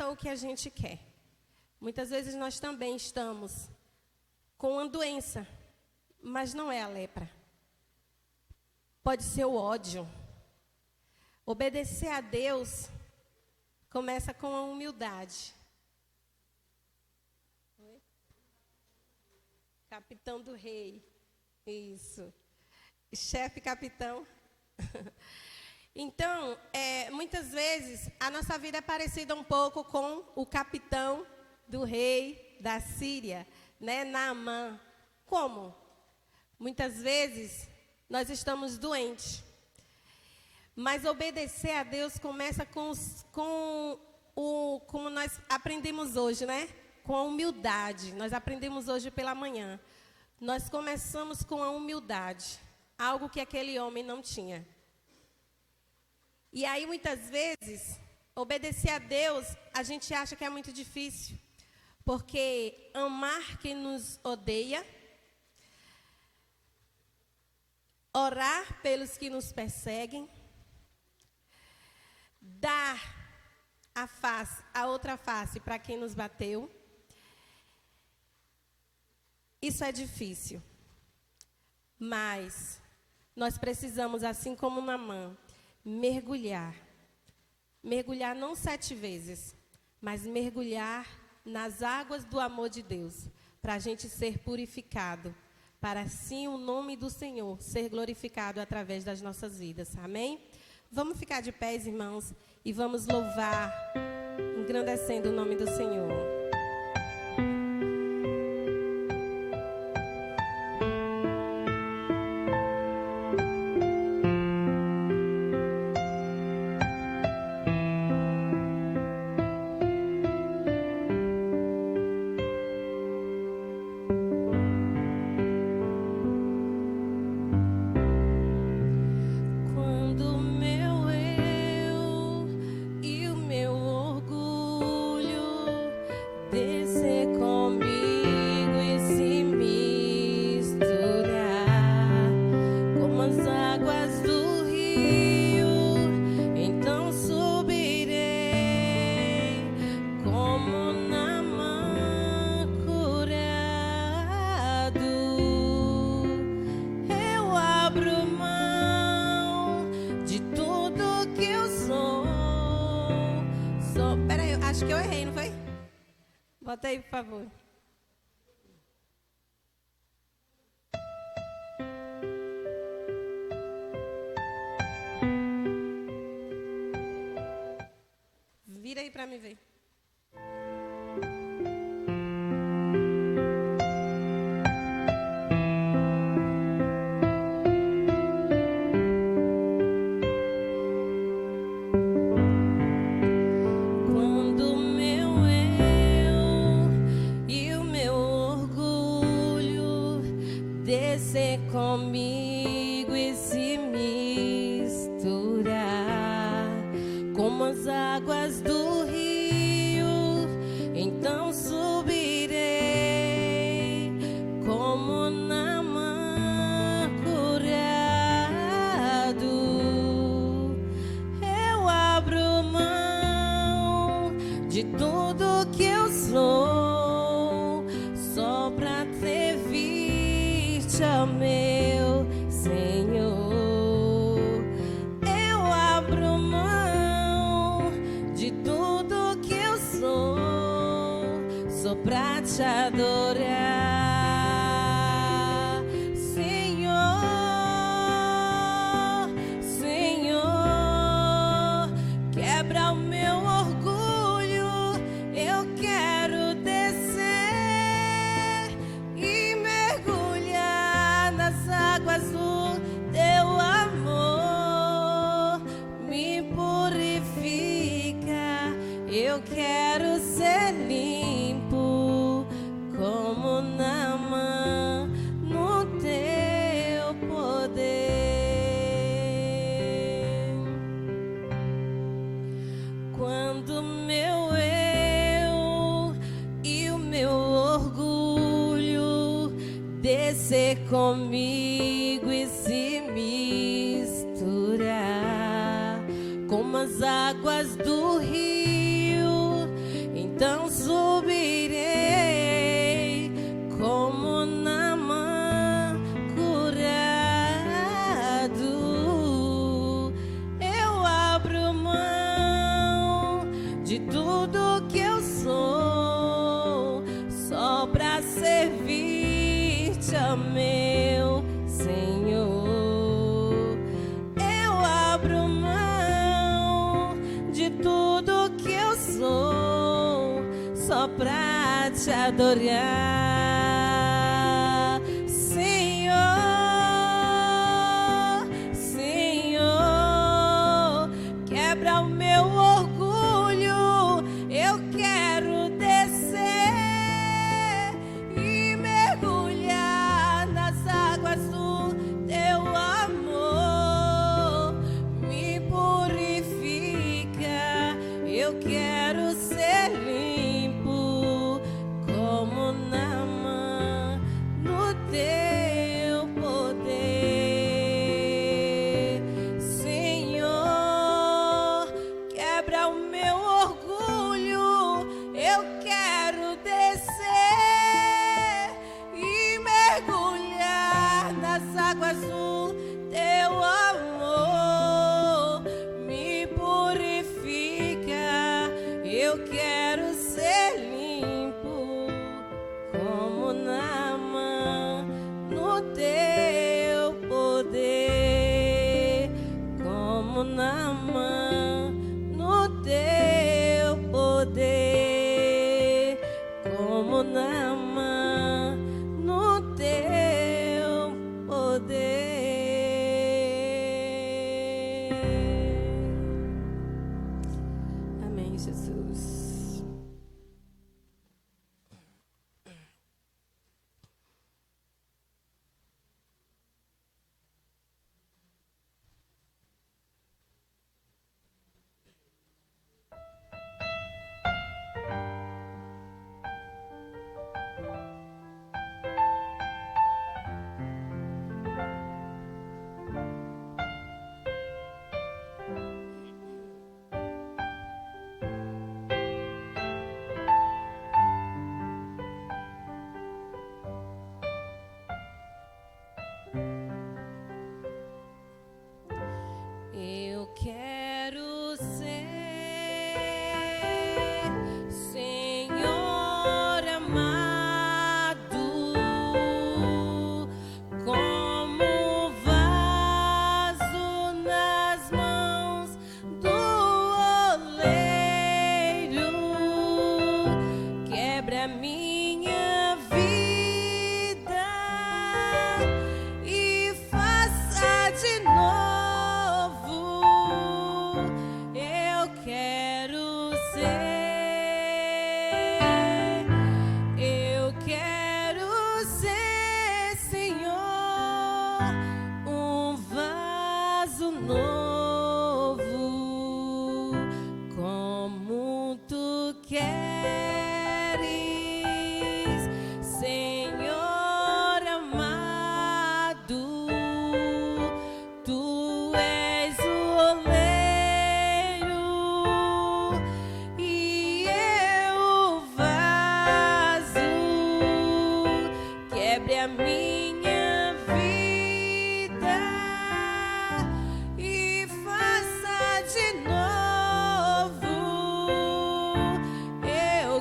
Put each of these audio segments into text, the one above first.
o que a gente quer. Muitas vezes nós também estamos com uma doença, mas não é a lepra. Pode ser o ódio. Obedecer a Deus começa com a humildade. Oi? Capitão do rei. Isso. Chefe capitão. Então, muitas vezes, a nossa vida é parecida um pouco com o capitão do rei da Síria, né, Naamã. Como? Muitas vezes, nós estamos doentes. Mas obedecer a Deus começa como nós aprendemos hoje, né? Com a humildade. Nós aprendemos hoje pela manhã. Nós começamos com a humildade, algo que aquele homem não tinha. E aí, muitas vezes, obedecer a Deus, a gente acha que é muito difícil, porque amar quem nos odeia, orar pelos que nos perseguem, dar a outra face para quem nos bateu, isso é difícil. Mas nós precisamos, assim como Naamã, mergulhar não 7 vezes, mas mergulhar nas águas do amor de Deus, para a gente ser purificado, para assim o nome do Senhor ser glorificado através das nossas vidas. Amém? Vamos ficar de pés, irmãos, e vamos louvar, engrandecendo o nome do Senhor. Acho que eu errei, não foi? Bota aí, por favor. Vira aí para me ver. Comigo e se misturar como as águas do rio, então subirei como Naamã curado. Eu abro mão de tudo que eu sou, só pra ter visto a meu Senhor. Eu abro mão de tudo que eu sou pra te adorar, Senhor, Senhor. Quebra o meu orgulho, eu quero descer e mergulhar nas águas do teu amor. Me purifica, eu quero ser limpo como Naamã no teu poder. Quando meu eu e o meu orgulho descer comigo e se misturar como as águas do rio, tudo que eu sou, só pra servir-te, ó meu Senhor. Eu abro mão de tudo que eu sou, só pra te adorar, Senhor, Senhor. Quebra o meu orgulho, eu quero descer e mergulhar nas águas do teu amor. Me purifica, eu quero ser limpo como Naamã no teu poder, Senhor. Quebra o meu orgulho, eu quero descer e mergulhar nas águas do teu amor. Me purifica, eu quero ser limpo como Naamã no teu poder, como Naamã no teu poder, como Naamã no teu poder. Amém, Jesus. Eu quero ser, Senhor amado, como vaso nas mãos do oleiro. Quebra a minha vida e faça de novo. Eu quero ser, Senhor, um vaso novo, como tu queres, Senhor amado. Tu és o oleiro e eu o vaso. Quebre a minha vida e faça de novo. Eu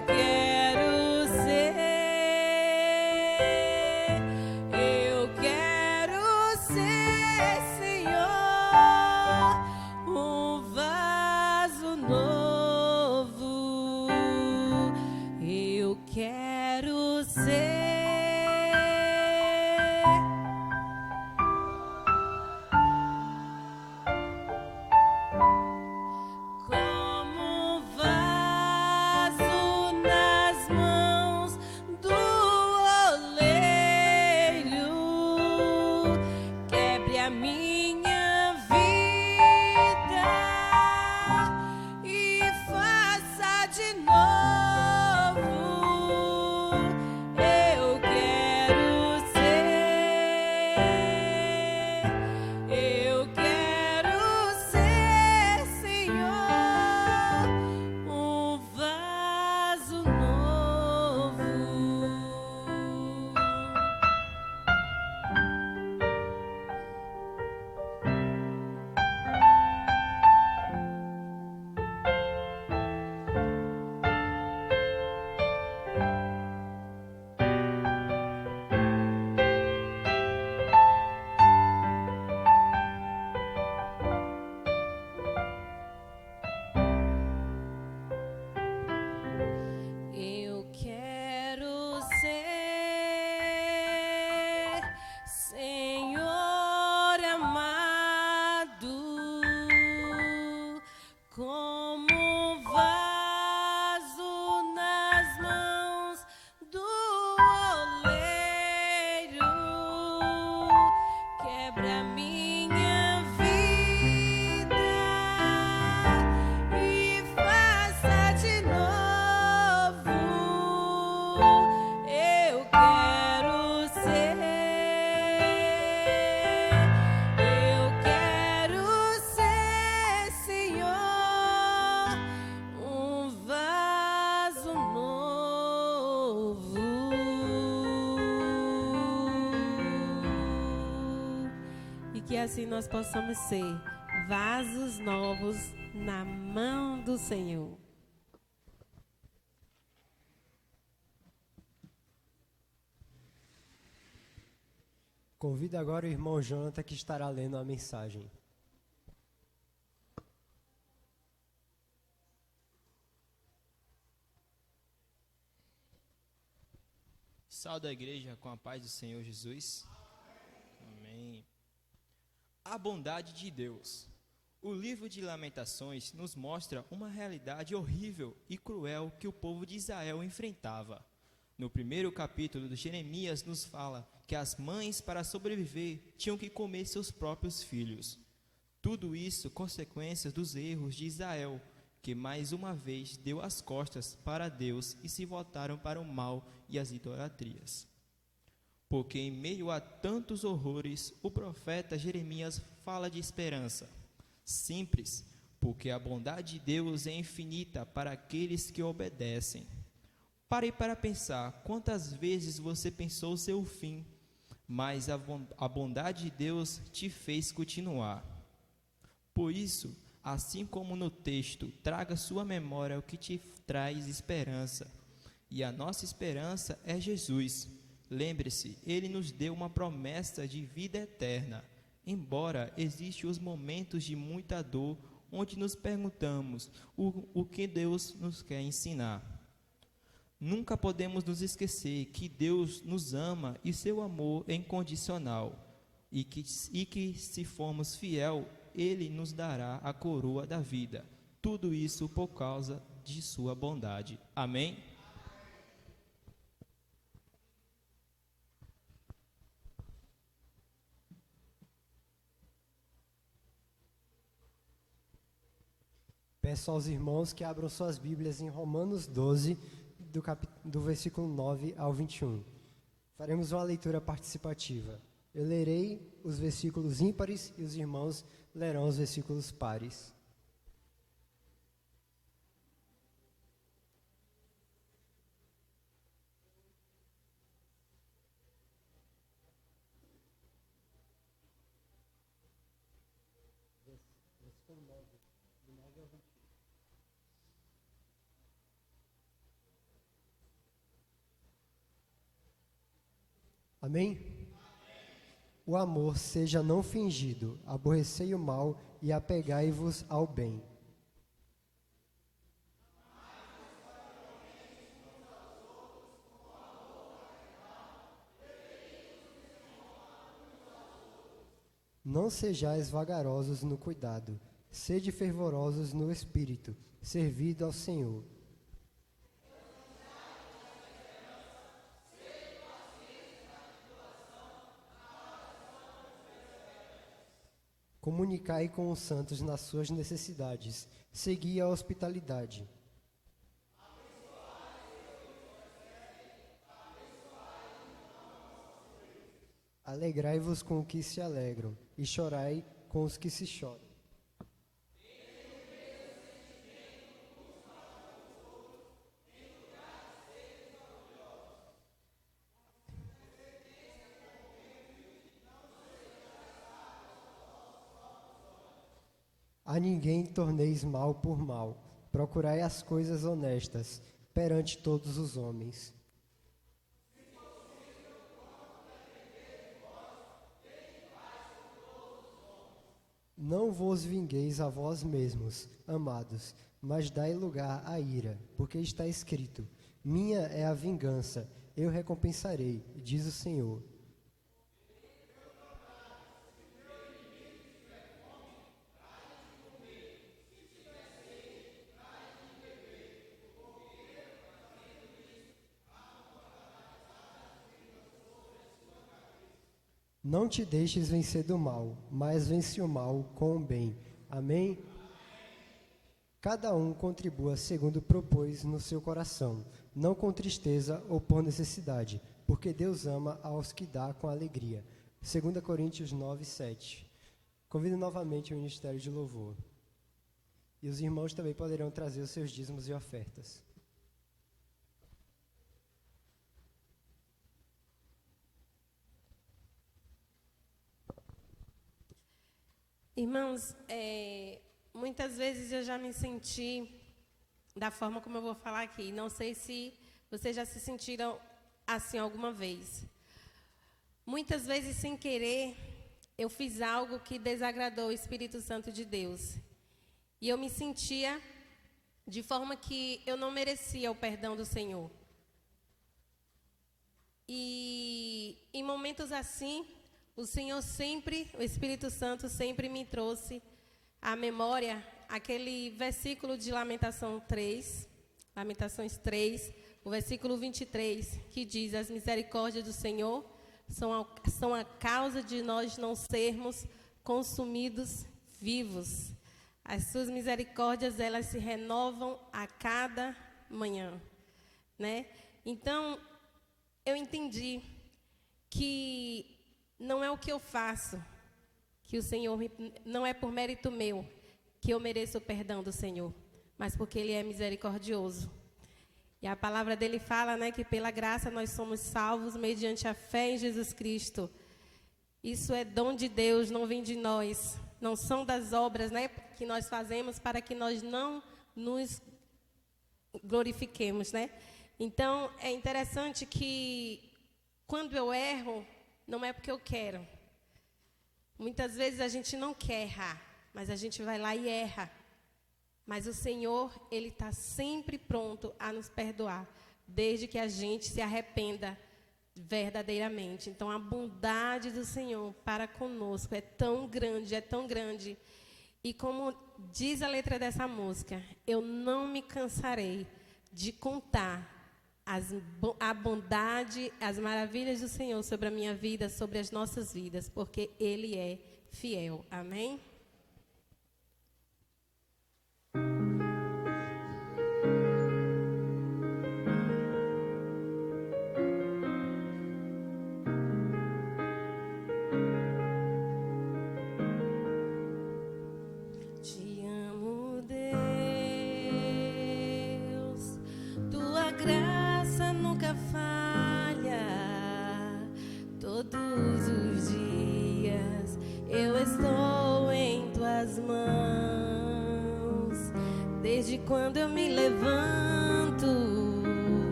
Que assim nós possamos ser vasos novos na mão do Senhor. Convido agora o irmão Jonathan, que estará lendo a mensagem. Salve a igreja com a paz do Senhor Jesus. Amém. A bondade de Deus. O livro de Lamentações nos mostra uma realidade horrível e cruel que o povo de Israel enfrentava. No primeiro capítulo de Jeremias nos fala que as mães, para sobreviver, tinham que comer seus próprios filhos. Tudo isso consequências dos erros de Israel, que mais uma vez deu as costas para Deus e se voltaram para o mal e as idolatrias. Porque em meio a tantos horrores, o profeta Jeremias fala de esperança. Simples, porque a bondade de Deus é infinita para aqueles que obedecem. Pare para pensar quantas vezes você pensou seu fim, mas a bondade de Deus te fez continuar. Por isso, assim como no texto, traga sua memória o que te traz esperança. E a nossa esperança é Jesus. Lembre-se, Ele nos deu uma promessa de vida eterna. Embora existam os momentos de muita dor, onde nos perguntamos o que Deus nos quer ensinar. Nunca podemos nos esquecer que Deus nos ama e seu amor é incondicional. E que se formos fiel, Ele nos dará a coroa da vida. Tudo isso por causa de sua bondade. Amém? Peço aos irmãos que abram suas Bíblias em Romanos 12, do versículo 9 ao 21. Faremos uma leitura participativa. Eu lerei os versículos ímpares e os irmãos lerão os versículos pares. Amém? O amor seja não fingido, aborrecei o mal e apegai-vos ao bem. Não sejais vagarosos no cuidado, sede fervorosos no espírito, servido ao Senhor. Comunicai com os santos nas suas necessidades, segui a hospitalidade. Alegrai-vos com os que se alegram, e chorai com os que se choram. A ninguém torneis mal por mal, procurai as coisas honestas perante todos os homens. Não vos vingueis a vós mesmos, amados, mas dai lugar à ira, porque está escrito: minha é a vingança, eu recompensarei, diz o Senhor. Não te deixes vencer do mal, mas vence o mal com o bem. Amém? Cada um contribua segundo propôs no seu coração, não com tristeza ou por necessidade, porque Deus ama aos que dá com alegria. 2 Coríntios 9, 7. Convido novamente o Ministério de Louvor. E os irmãos também poderão trazer os seus dízimos e ofertas. Irmãos, muitas vezes eu já me senti da forma como eu vou falar aqui. Não sei se vocês já se sentiram assim alguma vez. Muitas vezes, sem querer, eu fiz algo que desagradou o Espírito Santo de Deus. E eu me sentia de forma que eu não merecia o perdão do Senhor. E em momentos assim, o Senhor sempre, o Espírito Santo sempre me trouxe à memória aquele versículo de Lamentações 3, o versículo 23, que diz: as misericórdias do Senhor são a causa de nós não sermos consumidos vivos. As suas misericórdias, elas se renovam a cada manhã, né? Então, eu entendi que não é o que eu faço, que o Senhor não é por mérito meu que eu mereço o perdão do Senhor, mas porque Ele é misericordioso. E a palavra dele fala, né, que pela graça nós somos salvos mediante a fé em Jesus Cristo. Isso é dom de Deus, não vem de nós. Não são das obras, né, que nós fazemos para que nós não nos glorifiquemos, né? Então, é interessante que quando eu erro, não é porque eu quero. Muitas vezes a gente não quer errar, mas a gente vai lá e erra. Mas o Senhor, Ele está sempre pronto a nos perdoar, desde que a gente se arrependa verdadeiramente. Então, a bondade do Senhor para conosco é tão grande, é tão grande. E como diz a letra dessa música, eu não me cansarei de contar a bondade, as maravilhas do Senhor sobre a minha vida, sobre as nossas vidas, porque Ele é fiel. Amém? Te amo, Deus, tua graça nunca falha. Todos os dias eu estou em tuas mãos. Desde quando eu me levanto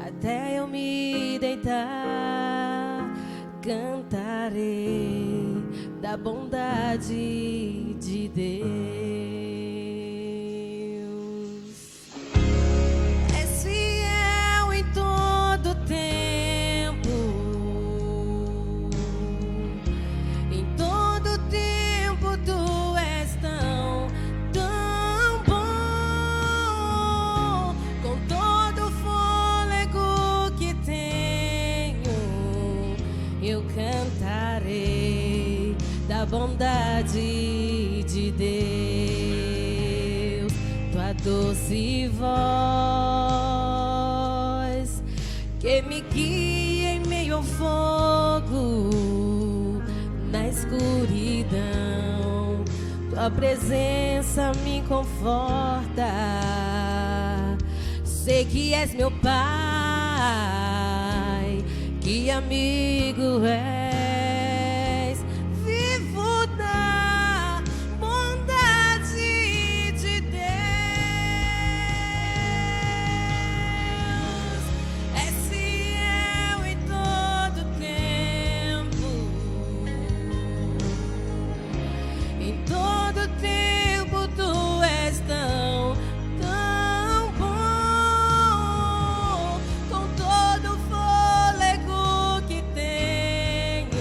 até eu me deitar, cantarei da bondade de Deus. És fiel em todo tempo, em todo tempo tu és tão bom. Com todo o fôlego que tenho, eu cantarei da bondade de Deus. Tua doce voz que me guia em meio ao fogo, na escuridão, tua presença me conforta. Sei que és meu Pai, que amigo és, vivo da bondade de Deus. És fiel em todo tempo, em todo tempo tu és tão bom. Com todo o fôlego que tenho,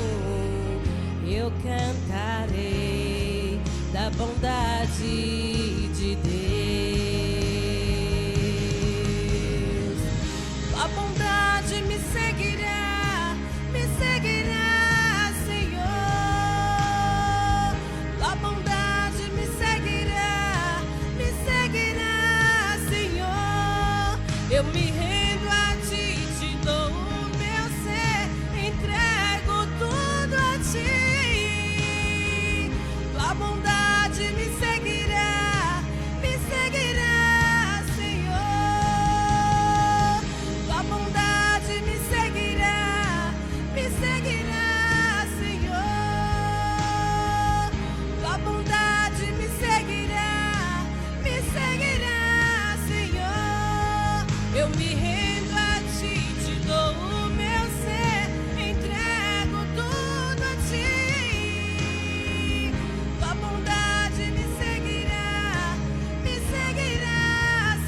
Eu me rendo a ti, te dou o meu ser, entrego tudo a ti. Tua bondade me seguirá,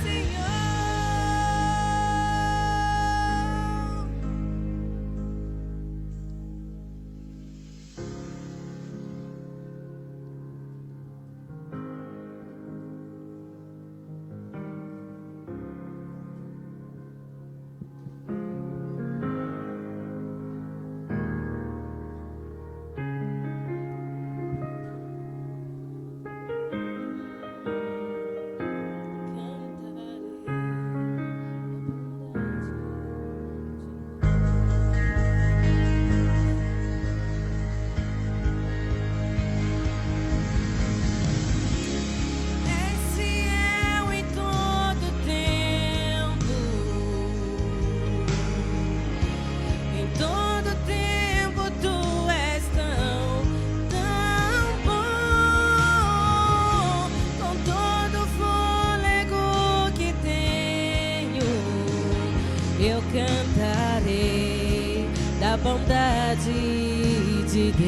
Senhor. Eu cantarei da bondade de Deus.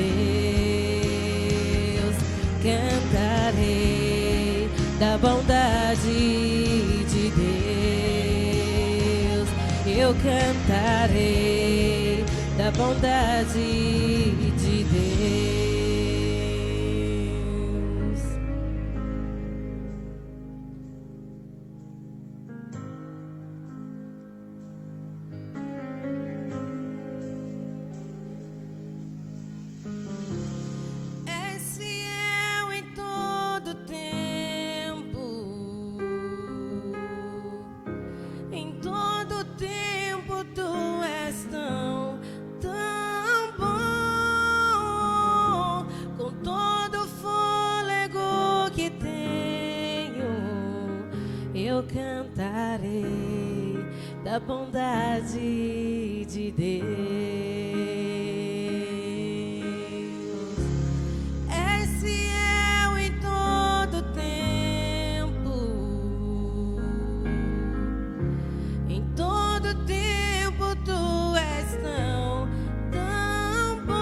Cantarei da bondade de Deus. Eu cantarei da bondade de Deus. Eu cantarei da bondade de Deus. És fiel em todo tempo. Em todo tempo tu és tão bom.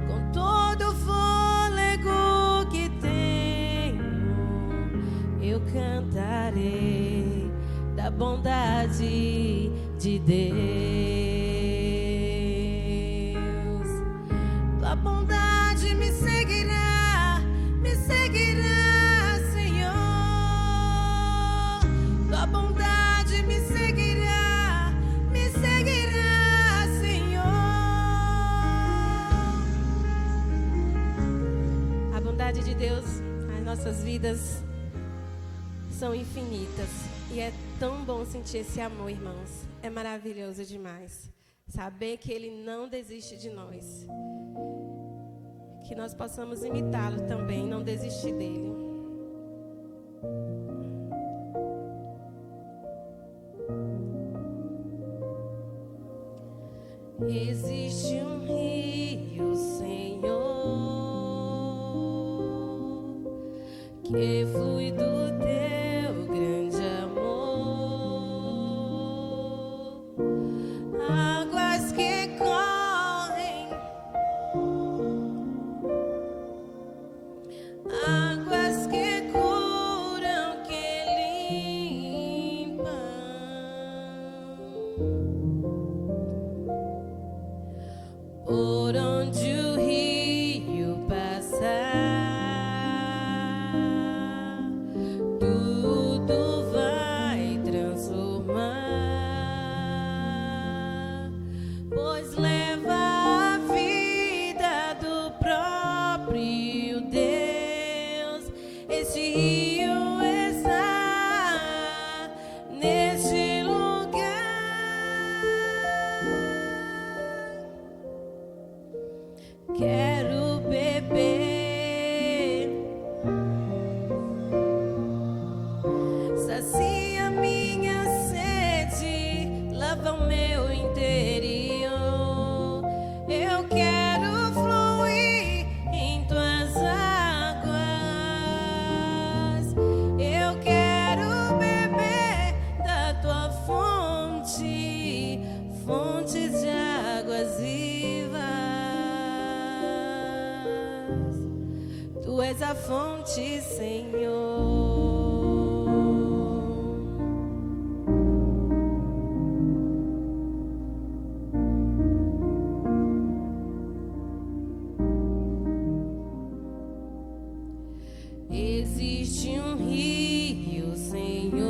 Com todo o fôlego que tenho, eu cantarei da bondade de Deus. Tua bondade me seguirá, Senhor. Tua bondade me seguirá, Senhor. A bondade de Deus nas nossas vidas são infinitas. E é tão bom sentir esse amor, irmãos. É maravilhoso demais. Saber que Ele não desiste de nós. Que nós possamos imitá-lo também, não desistir dele. Existe um rio, Senhor, que flui do teu grande amor, águas que correm, águas que curam, que limpam. Por onde o rio passar, és a fonte, Senhor. Existe um rio, Senhor,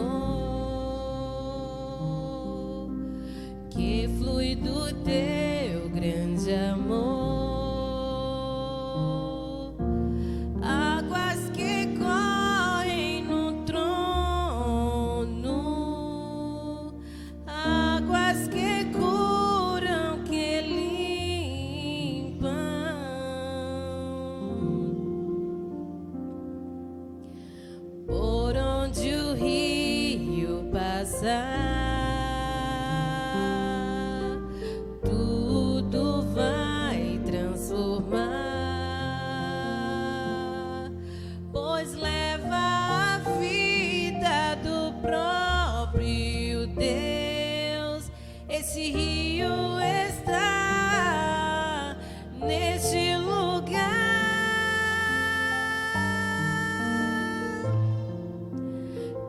que flui do teu grande amor. Águas que correm no trono, águas que curam, que limpam. Por onde o rio passar, tudo vai transformar, pois leva a vida do próprio Deus. Esse rio está neste lugar.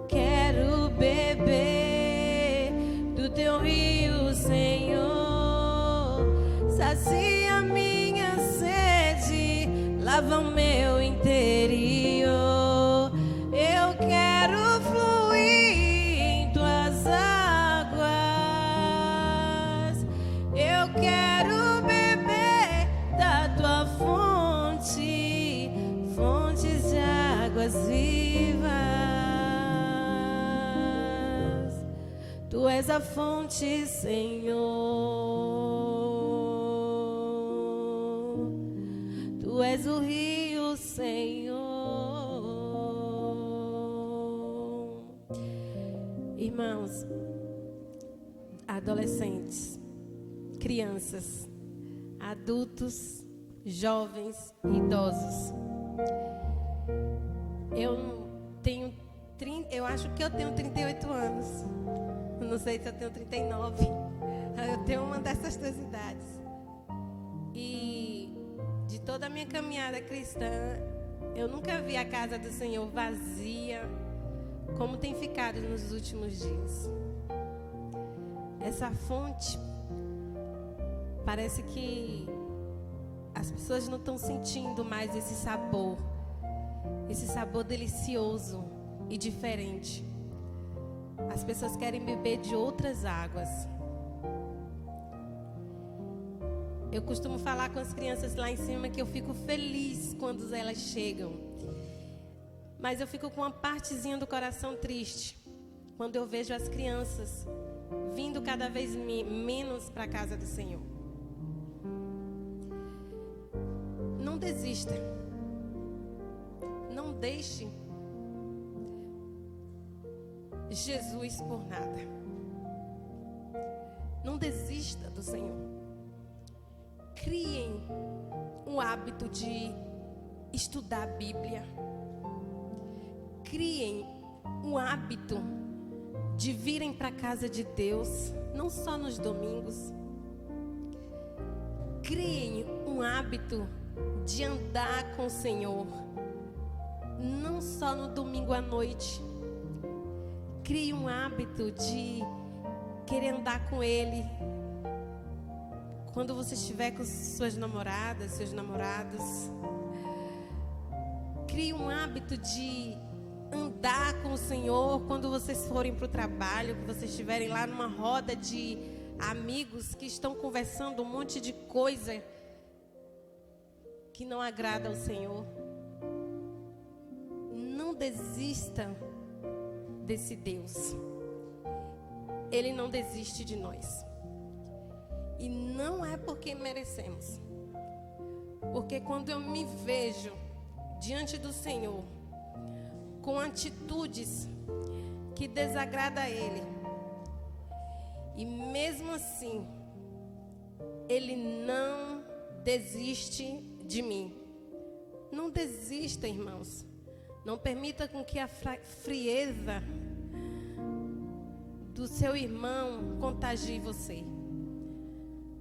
Quero beber do teu rio, Senhor. Sacia minha sede, lava o meu interior. Eu quero fluir em tuas águas. Eu quero beber da tua fonte, fontes de águas vivas. Tu és a fonte, Senhor. Tu és o rio, Senhor. Irmãos, adolescentes, crianças, adultos, jovens, idosos. Eu acho que eu tenho 38 anos. Não sei se eu tenho 39. Eu tenho uma dessas duas idades. E de toda a minha caminhada cristã, eu nunca vi a casa do Senhor vazia como tem ficado nos últimos dias. Essa fonte, parece que as pessoas não estão sentindo mais esse sabor delicioso e diferente. As pessoas querem beber de outras águas. Eu costumo falar com as crianças lá em cima que eu fico feliz quando elas chegam. Mas eu fico com uma partezinha do coração triste quando eu vejo as crianças vindo cada vez menos para a casa do Senhor. Não desista. Não deixe Jesus por nada. Não desista do Senhor. Criem um hábito de estudar a Bíblia. Criem um hábito de virem para a casa de Deus, não só nos domingos. Criem um hábito de andar com o Senhor, não só no domingo à noite. Crie um hábito de querer andar com Ele quando você estiver com suas namoradas, seus namorados. Crie um hábito de andar com o Senhor quando vocês forem para o trabalho, que vocês estiverem lá numa roda de amigos que estão conversando um monte de coisa que não agrada ao Senhor. Não desista desse Deus. Ele não desiste de nós. E não é porque merecemos. Porque quando eu me vejo diante do Senhor com atitudes que desagradam a Ele, e mesmo assim Ele não desiste de mim. Não desista, irmãos. Não permita com que a frieza do seu irmão contagie você.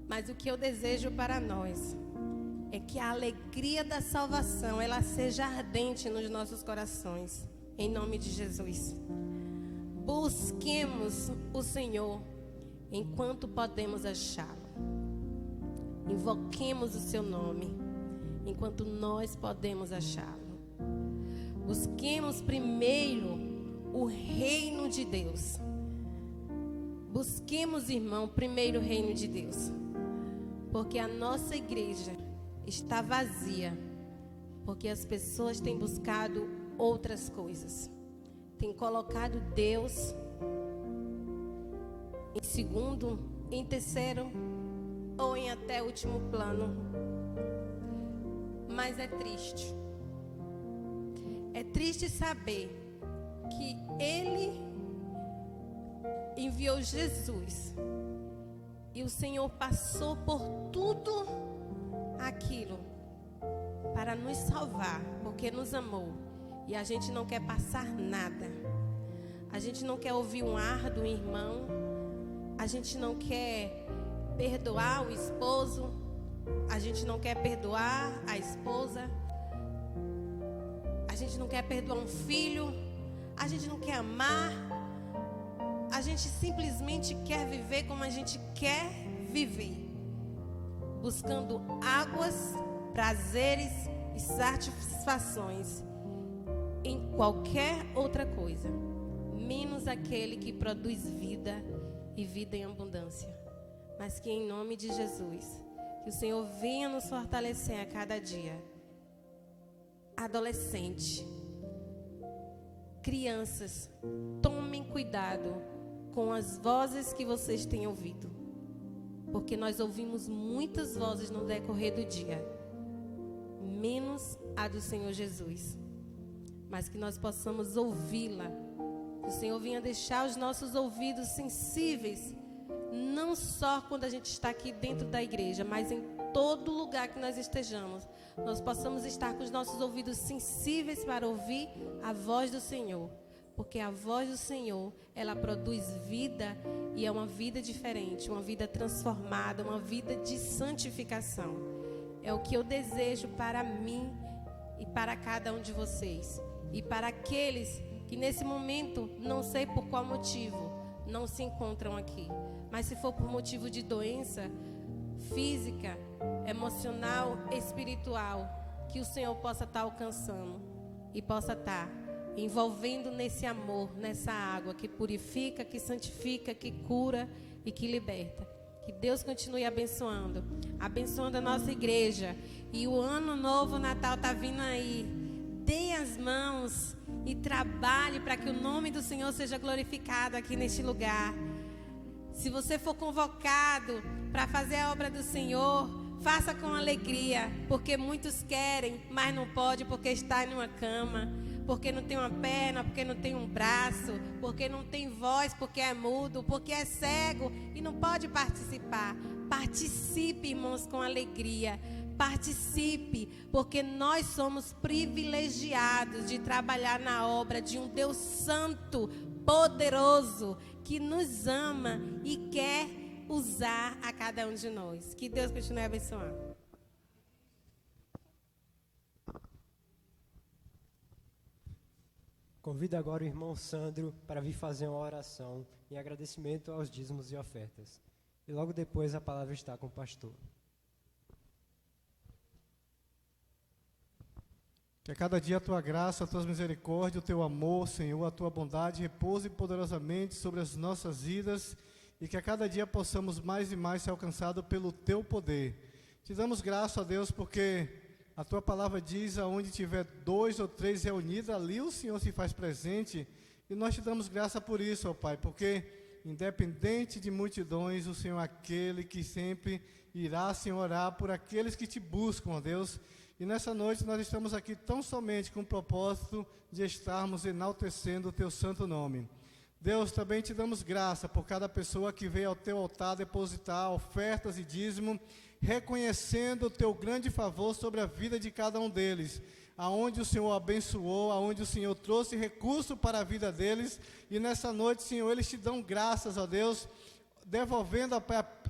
Mas o que eu desejo para nós é que a alegria da salvação, ela seja ardente nos nossos corações, em nome de Jesus. Busquemos o Senhor enquanto podemos achá-lo. Invoquemos o seu nome enquanto nós podemos achá-lo. Busquemos primeiro o reino de Deus. Busquemos, irmão, primeiro o reino de Deus. Porque a nossa igreja está vazia. Porque as pessoas têm buscado outras coisas. Têm colocado Deus em segundo, em terceiro ou em até último plano. Mas é triste. É triste saber que Ele enviou Jesus e o Senhor passou por tudo aquilo para nos salvar, porque nos amou. E a gente não quer passar nada. A gente não quer ouvir um ar do irmão. A gente não quer perdoar o esposo. A gente não quer perdoar a esposa. A gente não quer perdoar um filho. A gente não quer amar. A gente simplesmente quer viver como a gente quer viver. Buscando águas, prazeres e satisfações em qualquer outra coisa, menos aquele que produz vida e vida em abundância. Mas que em nome de Jesus, que o Senhor venha nos fortalecer a cada dia. Adolescente, crianças, tomem cuidado com as vozes que vocês têm ouvido, porque nós ouvimos muitas vozes no decorrer do dia, menos a do Senhor Jesus. Mas que nós possamos ouvi-la. Que o Senhor venha deixar os nossos ouvidos sensíveis, não só quando a gente está aqui dentro da igreja, mas em todo lugar que nós estejamos. Nós possamos estar com os nossos ouvidos sensíveis para ouvir a voz do Senhor. Porque a voz do Senhor, ela produz vida e é uma vida diferente, uma vida transformada, uma vida de santificação. É o que eu desejo para mim e para cada um de vocês. E para aqueles que nesse momento, não sei por qual motivo, não se encontram aqui. Mas se for por motivo de doença física, emocional, espiritual, que o Senhor possa estar alcançando e possa estar envolvendo nesse amor, nessa água que purifica, que santifica, que cura e que liberta. Que Deus continue abençoando a nossa igreja. E o ano novo, o Natal está vindo aí. Dê as mãos e trabalhe para que o nome do Senhor seja glorificado aqui neste lugar. Se você for convocado para fazer a obra do Senhor, faça com alegria, porque muitos querem, mas não pode porque está em uma cama, porque não tem uma perna, porque não tem um braço, porque não tem voz, porque é mudo, porque é cego e não pode participar. Participe, irmãos, com alegria. Participe, porque nós somos privilegiados de trabalhar na obra de um Deus santo, poderoso, que nos ama e quer usar a cada um de nós. Que Deus continue abençoando. Convido agora o irmão Sandro para vir fazer uma oração em agradecimento aos dízimos e ofertas. E logo depois a palavra está com o pastor. Que a cada dia a tua graça, a tua misericórdia, o teu amor, Senhor, a tua bondade repouse poderosamente sobre as nossas vidas e que a cada dia possamos mais e mais ser alcançados pelo teu poder. Te damos graça, ó Deus, porque a tua palavra diz: aonde tiver 2 ou 3 reunidos, ali o Senhor se faz presente. E nós te damos graça por isso, ó Pai, porque independente de multidões, o Senhor é aquele que sempre irá, Senhor, orar por aqueles que te buscam, ó Deus. E nessa noite nós estamos aqui tão somente com o propósito de estarmos enaltecendo o teu santo nome. Deus, também te damos graça por cada pessoa que veio ao teu altar depositar ofertas e dízimo, reconhecendo o teu grande favor sobre a vida de cada um deles, aonde o Senhor abençoou, aonde o Senhor trouxe recurso para a vida deles. E nessa noite, Senhor, eles te dão graças, ó Deus, devolvendo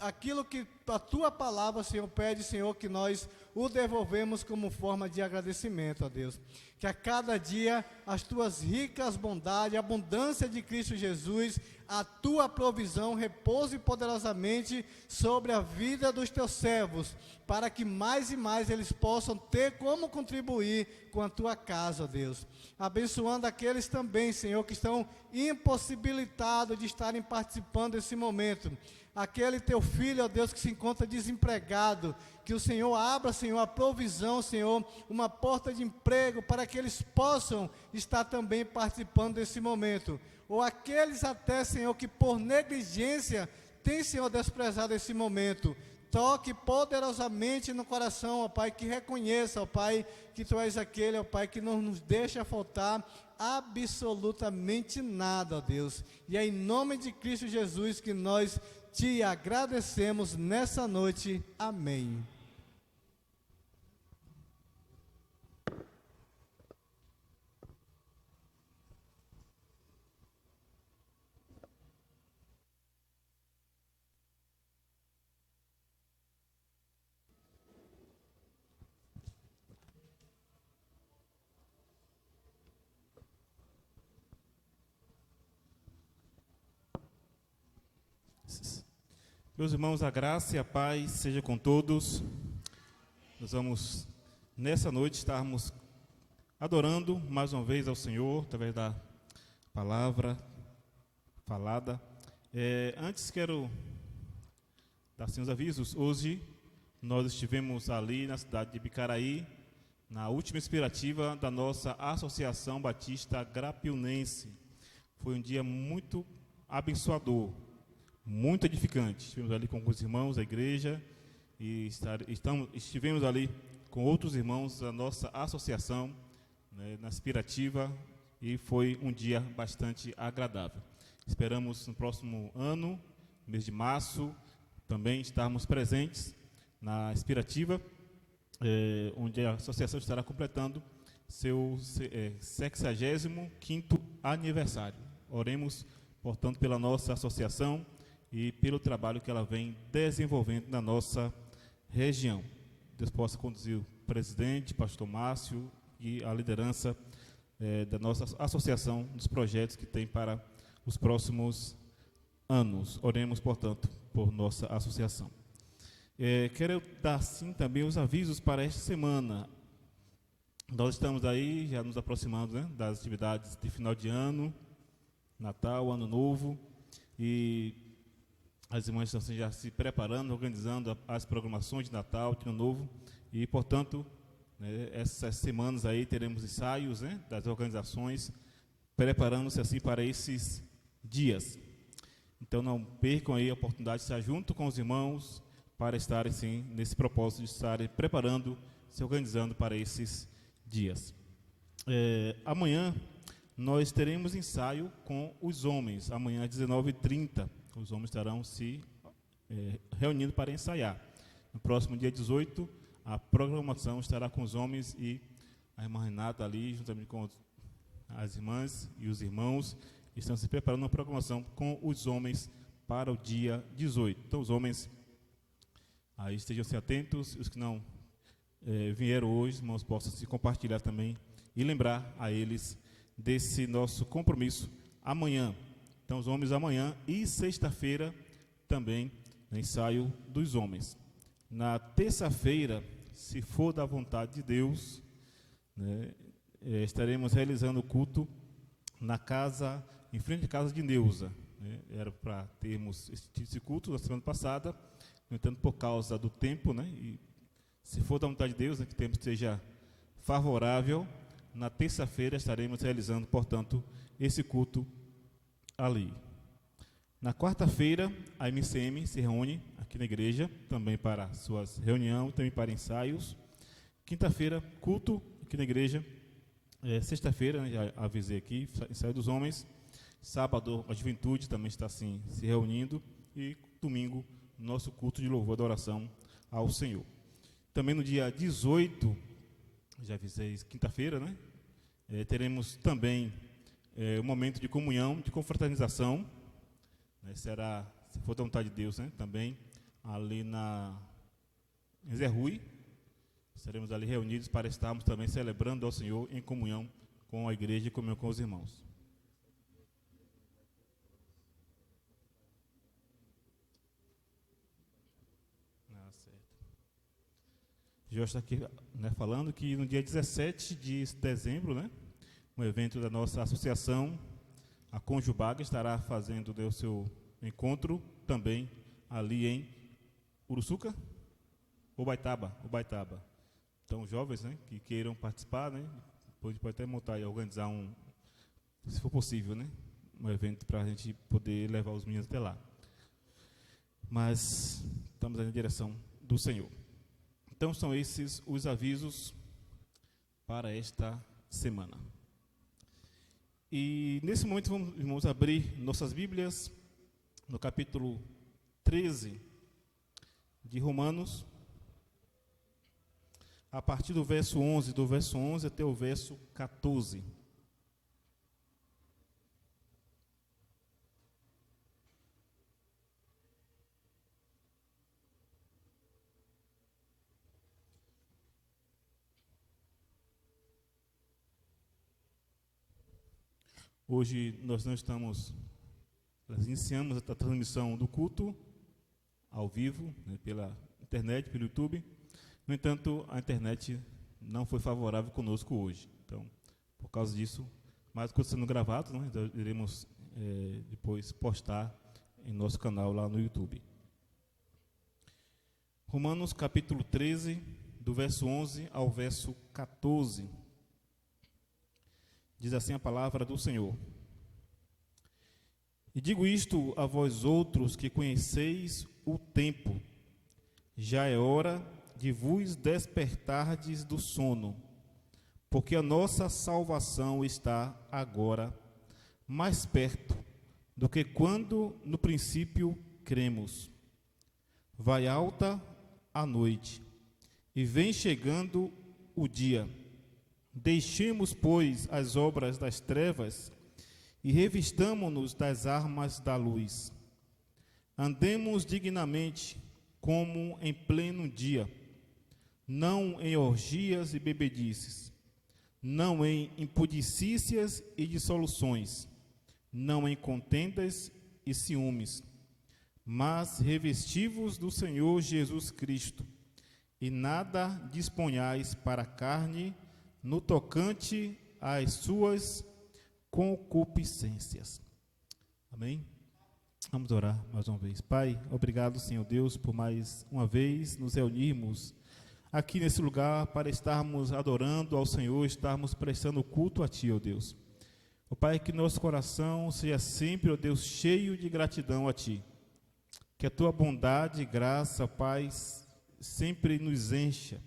aquilo que a tua palavra, Senhor, pede, Senhor, que nós o devolvemos como forma de agradecimento a Deus. Que a cada dia as tuas ricas bondades, a abundância de Cristo Jesus, a tua provisão repouse poderosamente sobre a vida dos teus servos, para que mais e mais eles possam ter como contribuir com a tua casa, ó Deus. Abençoando aqueles também, Senhor, que estão impossibilitados de estarem participando desse momento. Aquele teu filho, ó Deus, que se encontra desempregado, que o Senhor abra, Senhor, a provisão, Senhor, uma porta de emprego para que eles possam estar também participando desse momento. Ou aqueles até, Senhor, que por negligência têm, Senhor, desprezado esse momento. Toque poderosamente no coração, ó Pai, que reconheça, ó Pai, que Tu és aquele, ó Pai, que não nos deixa faltar absolutamente nada, ó Deus. E é em nome de Cristo Jesus que nós te agradecemos nessa noite. Amém. Meus irmãos, a graça e a paz seja com todos. Nós vamos, nessa noite, estarmos adorando mais uma vez ao Senhor, através da palavra falada. Antes quero dar assim, os avisos. Hoje nós estivemos ali na cidade de Bicaraí, na última expirativa da nossa Associação Batista Grapiunense. Foi um dia muito abençoador, muito edificante. Estivemos ali com os irmãos da igreja e estivemos ali com outros irmãos da nossa associação, né, na expirativa, e foi um dia bastante agradável. Esperamos no próximo ano, mês de março, também estarmos presentes na expirativa, onde a associação estará completando seu 65º aniversário. Oremos, portanto, pela nossa associação e pelo trabalho que ela vem desenvolvendo na nossa região. Deus possa conduzir o presidente, pastor Márcio, e a liderança da nossa associação nos projetos que tem para os próximos anos. Oremos, portanto, por nossa associação. Quero dar, sim, também os avisos para esta semana. Nós estamos aí, já nos aproximando, né, das atividades de final de ano, Natal, Ano Novo, e as irmãs estão já se preparando, organizando as programações de Natal, de Ano Novo, e, portanto, né, essas semanas aí teremos ensaios, né, das organizações, preparando-se assim para esses dias. Então, não percam aí a oportunidade de estar junto com os irmãos para estarem, sim, nesse propósito de estarem preparando, se organizando para esses dias. Amanhã nós teremos ensaio com os homens, amanhã às 19h30. Os homens estarão se reunindo para ensaiar. No próximo dia 18, a programação estará com os homens e a irmã Renata ali, juntamente com as irmãs e os irmãos, estão se preparando uma programação com os homens para o dia 18. Então, os homens aí estejam-se atentos, os que não vieram hoje, irmãos, possam se compartilhar também e lembrar a eles desse nosso compromisso amanhã. Então, os homens amanhã e sexta-feira também, no ensaio dos homens. Na terça-feira, se for da vontade de Deus, né, estaremos realizando o culto na casa, em frente à casa de Neuza. Né, era para termos esse culto na semana passada, no entanto, por causa do tempo, né, e se for da vontade de Deus, né, que o tempo seja favorável, na terça-feira estaremos realizando, portanto, esse culto ali. Na quarta-feira, a MCM se reúne aqui na igreja, também para suas reuniões, também para ensaios. Quinta-feira, culto aqui na igreja. Sexta-feira, né, já avisei aqui, ensaio dos homens. Sábado, a juventude também está assim, se reunindo. E domingo, nosso culto de louvor e adoração ao Senhor. Também no dia 18, já avisei, quinta-feira, né? Teremos também um momento de comunhão, de confraternização, né, será, se for da vontade de Deus, né, também ali em Zé Rui. Estaremos ali reunidos para estarmos também celebrando ao Senhor em comunhão com a igreja e comunhão com os irmãos. Certo. Já está aqui, né, falando que no dia 17 de dezembro, né, um evento da nossa associação, a Conjubaga, estará fazendo o seu encontro também ali em Uruçuca? Ubaitaba. Então, jovens, né, que queiram participar, né, pode até montar e organizar se for possível, né, um evento para a gente poder levar os meninos até lá. Mas estamos na direção do Senhor. Então, são esses os avisos para esta semana. E nesse momento vamos abrir nossas Bíblias no capítulo 13 de Romanos, a partir do verso 11 até o verso 14. Hoje nós iniciamos a transmissão do culto ao vivo, né, pela internet, pelo YouTube. No entanto, a internet não foi favorável conosco hoje. Então, por causa disso, mais coisas sendo gravadas, né, então iremos depois postar em nosso canal lá no YouTube. Romanos capítulo 13, do verso 11 ao verso 14. Diz assim a palavra do Senhor: E digo isto a vós outros que conheceis o tempo, já é hora de vos despertardes do sono, porque a nossa salvação está agora mais perto do que quando no princípio cremos. Vai alta a noite, e vem chegando o dia. Deixemos, pois, as obras das trevas e revistamo-nos das armas da luz. Andemos dignamente, como em pleno dia, não em orgias e bebedices, não em impudicícias e dissoluções, não em contendas e ciúmes, mas revesti-vos do Senhor Jesus Cristo, e nada disponhais para a carne no tocante às suas concupiscências. Amém? Vamos orar mais uma vez. Pai, obrigado, Senhor Deus, por mais uma vez nos reunirmos aqui nesse lugar para estarmos adorando ao Senhor, estarmos prestando culto a Ti, ó Deus. Ó Pai, que nosso coração seja sempre, ó Deus, cheio de gratidão a Ti. Que a Tua bondade e graça, Pai, sempre nos encha,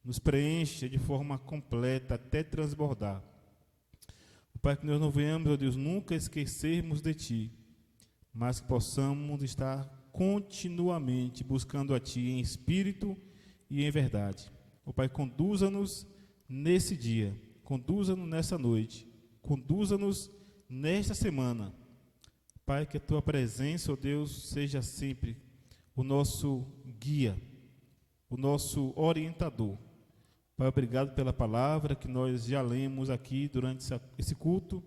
nos preencha de forma completa até transbordar. Pai, que nós não venhamos, ó Deus, nunca esquecermos de Ti, mas que possamos estar continuamente buscando a Ti em espírito e em verdade. Ó Pai, conduza-nos nesse dia, conduza-nos nessa noite, conduza-nos nesta semana. Pai, que a Tua presença, ó Deus, seja sempre o nosso guia, o nosso orientador. Pai, obrigado pela palavra que nós já lemos aqui durante esse culto.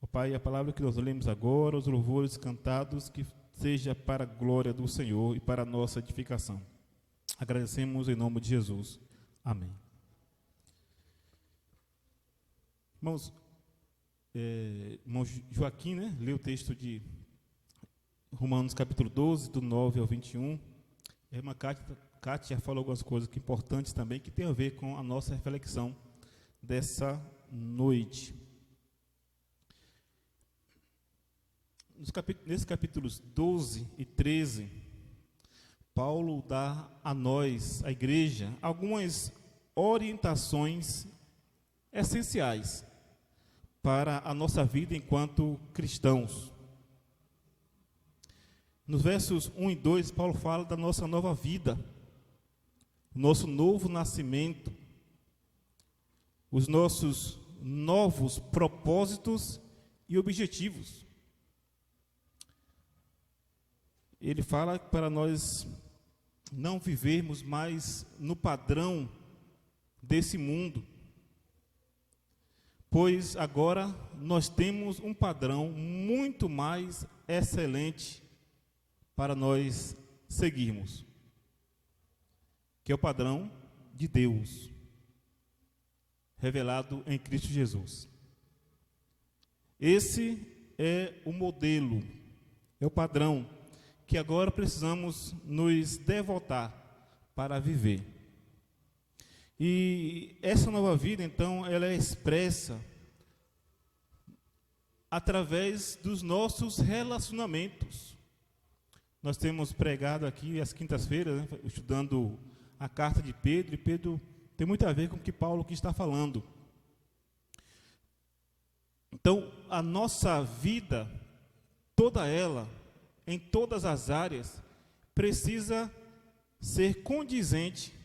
Ó Pai, a palavra que nós lemos agora, os louvores cantados, que seja para a glória do Senhor e para a nossa edificação. Agradecemos em nome de Jesus. Amém. Irmãos, irmão Joaquim, né, leu o texto de Romanos capítulo 12, do 9 ao 21. A irmã Kátia falou algumas coisas importantes também, que tem a ver com a nossa reflexão dessa noite. Nesses capítulos 12 e 13, Paulo dá a nós, a igreja, algumas orientações essenciais para a nossa vida enquanto cristãos. Nos versos 1 e 2, Paulo fala da nossa nova vida, o nosso novo nascimento, os nossos novos propósitos e objetivos. Ele fala para nós não vivermos mais no padrão desse mundo, pois agora nós temos um padrão muito mais excelente para nós seguirmos, que é o padrão de Deus, revelado em Cristo Jesus. Esse é o modelo, é o padrão que agora precisamos nos devotar para viver. E essa nova vida, então, ela é expressa através dos nossos relacionamentos. Nós temos pregado aqui às quintas-feiras, né, estudando a carta de Pedro, e Pedro tem muito a ver com o que Paulo aqui está falando. Então, a nossa vida, toda ela, em todas as áreas, precisa ser condizente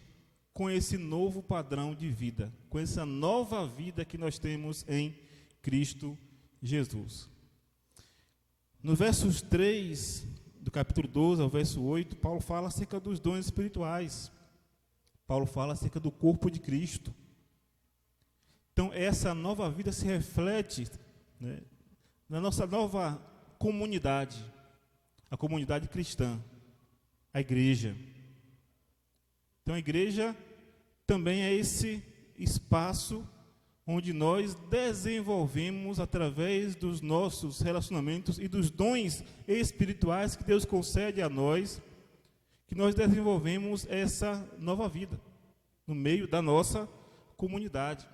com esse novo padrão de vida, com essa nova vida que nós temos em Cristo Jesus. No versos 3 do capítulo 12 ao verso 8, Paulo fala acerca dos dons espirituais. Paulo fala acerca do corpo de Cristo. Então, essa nova vida se reflete, né, na nossa nova comunidade, a comunidade cristã, a igreja. Então, a igreja também é esse espaço onde nós desenvolvemos, através dos nossos relacionamentos e dos dons espirituais que Deus concede a nós, que nós desenvolvemos essa nova vida no meio da nossa comunidade.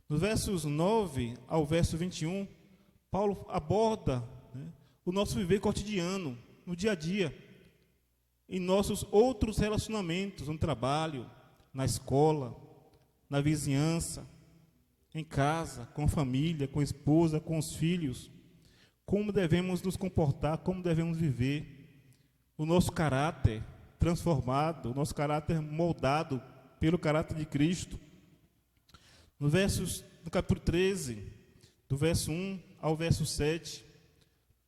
Nos versos 9 ao verso 21, Paulo aborda, né, o nosso viver cotidiano, no dia a dia, em nossos outros relacionamentos, no trabalho, na escola, na vizinhança, em casa, com a família, com a esposa, com os filhos, como devemos nos comportar, como devemos viver, o nosso caráter transformado, o nosso caráter moldado pelo caráter de Cristo. No capítulo 13, do verso 1 ao verso 7,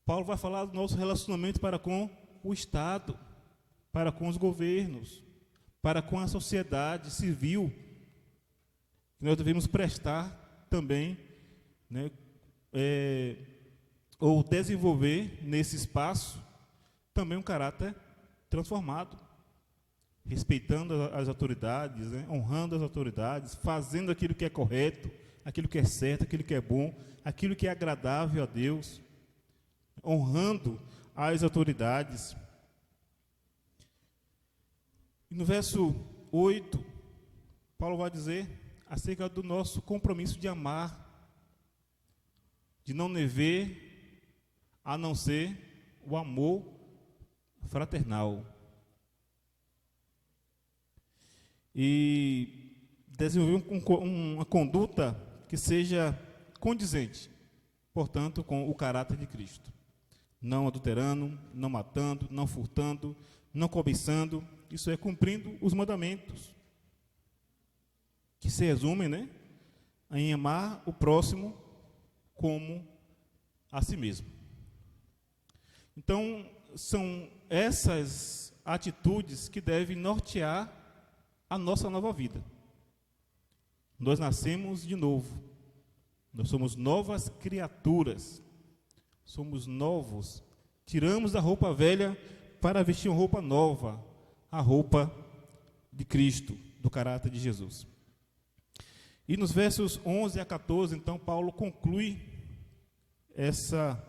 Paulo vai falar do nosso relacionamento para com o Estado, para com os governos, para com a sociedade civil, que nós devemos prestar também, né, ou desenvolver nesse espaço também um caráter transformado, respeitando as autoridades, né, honrando as autoridades, fazendo aquilo que é correto, aquilo que é certo, aquilo que é bom, aquilo que é agradável a Deus, honrando as autoridades. E no verso 8, Paulo vai dizer acerca do nosso compromisso de amar, de não never, a não ser o amor fraternal. E desenvolver uma conduta que seja condizente, portanto, com o caráter de Cristo. Não adulterando, não matando, não furtando, não cobiçando, isso é cumprindo os mandamentos, que se resumem, né, em amar o próximo como a si mesmo. Então, são essas atitudes que devem nortear a nossa nova vida. Nós nascemos de novo, nós somos novas criaturas, somos novos, tiramos a roupa velha para vestir uma roupa nova, a roupa de Cristo, do caráter de Jesus. E nos versos 11 a 14, então, Paulo conclui essa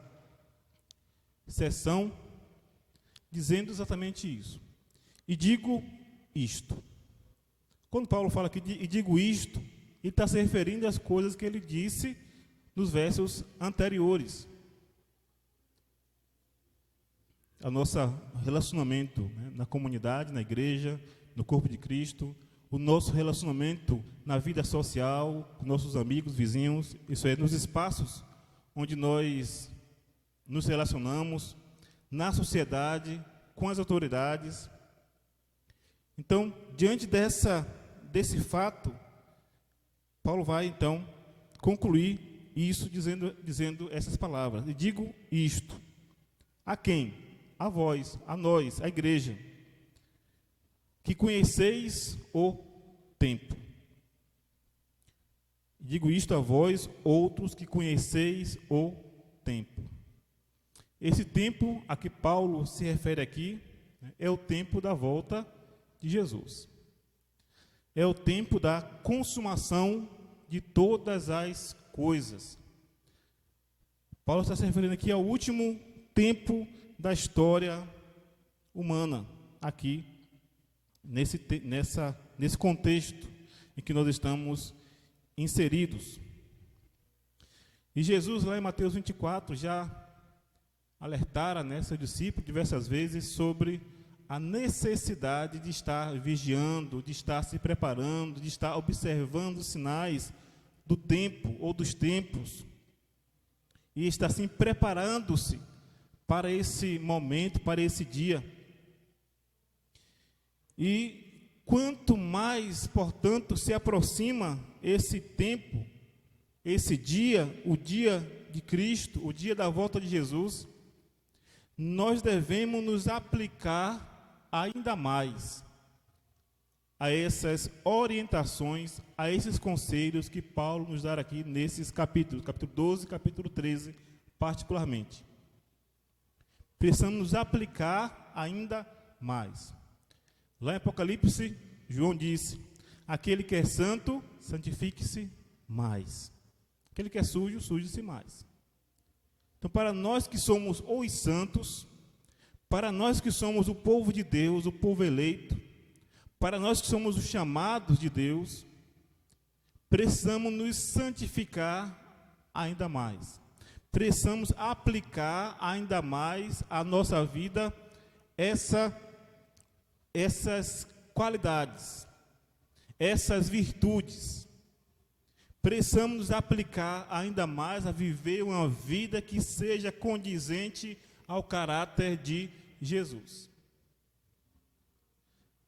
sessão dizendo exatamente isso. E digo isto. Quando Paulo fala que e digo isto, ele está se referindo às coisas que ele disse nos versos anteriores. A nosso relacionamento, né, na comunidade, na igreja, no corpo de Cristo, o nosso relacionamento na vida social, com nossos amigos, vizinhos, isso é, nos espaços onde nós nos relacionamos, na sociedade, com as autoridades. Então, diante desse fato, Paulo vai, então, concluir isso dizendo essas palavras. E digo isto. A quem? A vós, a nós, a igreja. que conheceis o tempo. Digo isto a vós, outros que conheceis o tempo. Esse tempo a que Paulo se refere aqui é o tempo da volta de Jesus. É o tempo da consumação de todas as coisas. Paulo está se referindo aqui ao último tempo da história humana, aqui, nesse contexto em que nós estamos inseridos. E Jesus, lá em Mateus 24, já alertara, seus discípulos diversas vezes sobre a necessidade de estar vigiando, de estar se preparando, de estar observando os sinais do tempo ou dos tempos, e estar assim preparando-se para esse momento, para esse dia. E quanto mais, portanto, se aproxima esse tempo, esse dia, o dia de Cristo, o dia da volta de Jesus, nós devemos nos aplicar ainda mais a essas orientações, a esses conselhos que Paulo nos dá aqui nesses capítulos, capítulo 12 e capítulo 13, particularmente. Precisamos nos aplicar ainda mais. Lá em Apocalipse, João disse: aquele que é santo, santifique-se mais. Aquele que é sujo, suje-se mais. Então, para nós que somos os santos, para nós que somos o povo de Deus, o povo eleito, para nós que somos os chamados de Deus, precisamos nos santificar ainda mais. Precisamos aplicar ainda mais à nossa vida essas qualidades, essas virtudes. Precisamos nos aplicar ainda mais a viver uma vida que seja condizente ao caráter de Jesus.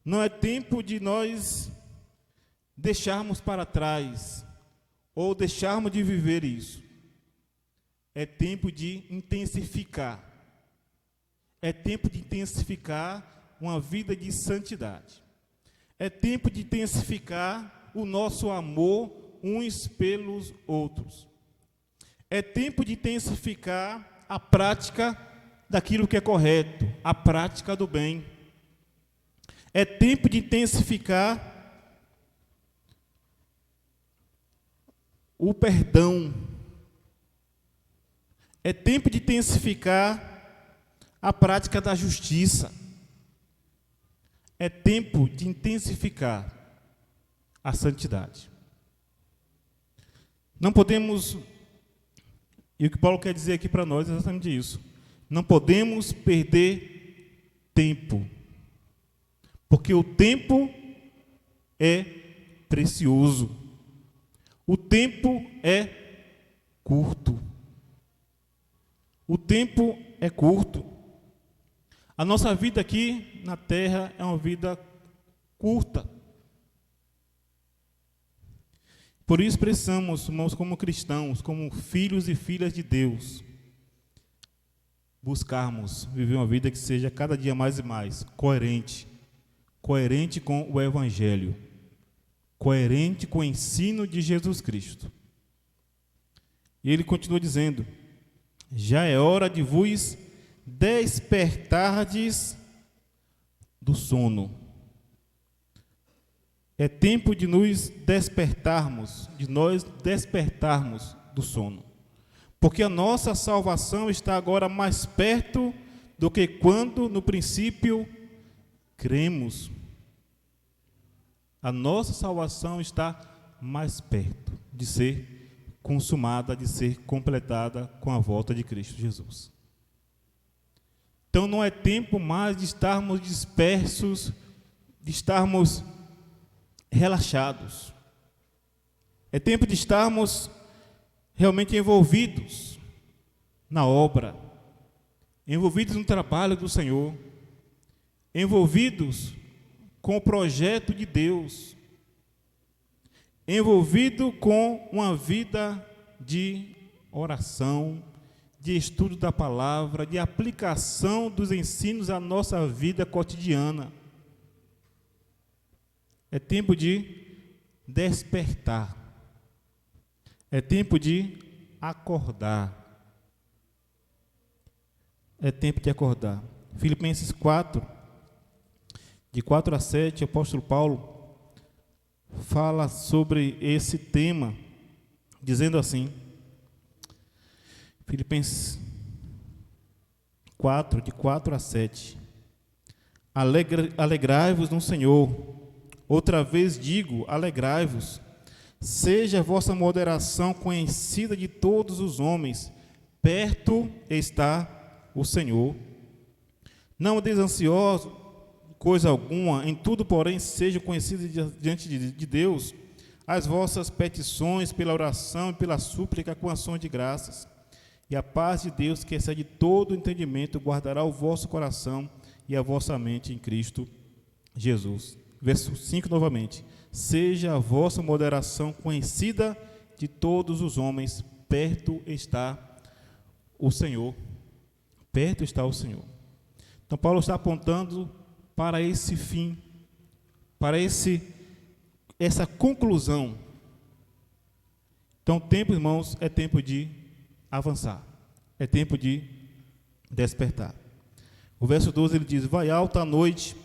Não é tempo de nós deixarmos para trás ou deixarmos de viver isso. É tempo de intensificar. É tempo de intensificar uma vida de santidade. É tempo de intensificar o nosso amor uns pelos outros. É tempo de intensificar a prática daquilo que é correto, a prática do bem. É tempo de intensificar o perdão. É tempo de intensificar a prática da justiça. É tempo de intensificar a santidade. Não podemos, e o que Paulo quer dizer aqui para nós é exatamente isso, não podemos perder tempo, porque o tempo é precioso, o tempo é curto, o tempo é curto. A nossa vida aqui na terra é uma vida curta. Por isso precisamos, irmãos, como cristãos, como filhos e filhas de Deus, buscarmos viver uma vida que seja cada dia mais e mais coerente com o Evangelho, coerente com o ensino de Jesus Cristo. E ele continua dizendo: já é hora de vos despertardes do sono. É tempo de nos despertarmos, de nós despertarmos do sono. Porque a nossa salvação está agora mais perto do que quando, no princípio, cremos. A nossa salvação está mais perto de ser consumada, de ser completada com a volta de Cristo Jesus. Então não é tempo mais de estarmos dispersos, de estarmos relaxados. É tempo de estarmos realmente envolvidos na obra, envolvidos no trabalho do Senhor, envolvidos com o projeto de Deus, envolvido com uma vida de oração, de estudo da palavra, de aplicação dos ensinos à nossa vida cotidiana. É tempo de despertar. É tempo de acordar. É tempo de acordar. Filipenses 4, de 4 a 7, o apóstolo Paulo fala sobre esse tema, dizendo assim, Filipenses 4, de 4 a 7, alegrai-vos no Senhor, outra vez digo, alegrai-vos, seja a vossa moderação conhecida de todos os homens, perto está o Senhor. Não andeis ansiosos, coisa alguma, em tudo, porém, sejam conhecidas diante de Deus as vossas petições pela oração e pela súplica com ações de graças. E a paz de Deus, que excede todo entendimento, guardará o vosso coração e a vossa mente em Cristo Jesus. Verso 5 novamente. Seja a vossa moderação conhecida de todos os homens, perto está o Senhor. Perto está o Senhor. Então, Paulo está apontando para esse fim, para essa conclusão. Então, tempo, irmãos, é tempo de avançar, é tempo de despertar. O verso 12 ele diz: vai alta a noite,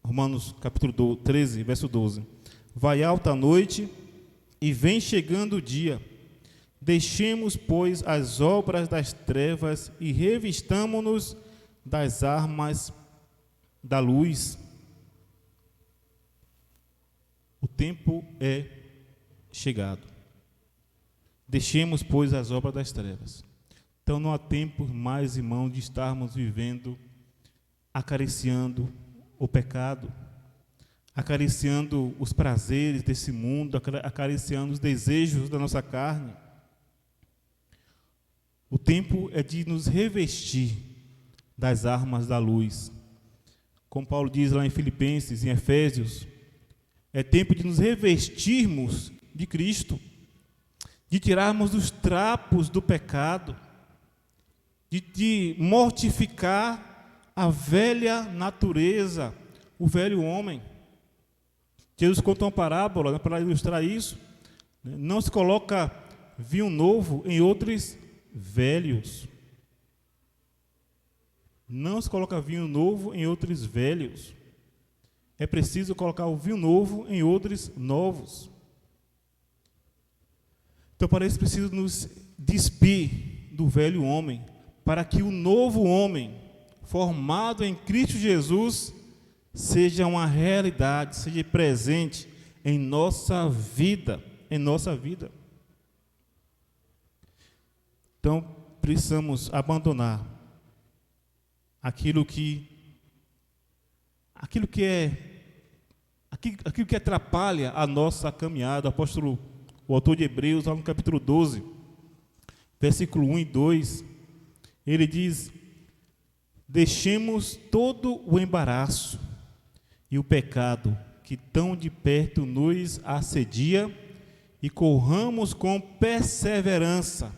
Romanos capítulo 13, verso 12. Vai alta a noite e vem chegando o dia. Deixemos, pois, as obras das trevas e revistamo-nos das armas da luz. O tempo é chegado. Deixemos, pois, as obras das trevas. Então não há tempo mais, irmão, de estarmos vivendo, acariciando o pecado, acariciando os prazeres desse mundo, acariciando os desejos da nossa carne. O tempo é de nos revestir das armas da luz. Como Paulo diz lá em Filipenses, em Efésios, é tempo de nos revestirmos de Cristo, de tirarmos os trapos do pecado, de mortificar a velha natureza, o velho homem. Jesus conta uma parábola, né, para ilustrar isso. Não se coloca vinho novo em odres velhos. Não se coloca vinho novo em odres velhos. É preciso colocar o vinho novo em odres novos. Então, para isso, preciso nos despir do velho homem, para que o novo homem, formado em Cristo Jesus, seja uma realidade, seja presente em nossa vida, Então, precisamos abandonar aquilo que atrapalha a nossa caminhada. O autor de Hebreus, lá no capítulo 12, versículo 1 e 2, ele diz: deixemos todo o embaraço e o pecado que tão de perto nos assedia e corramos com perseverança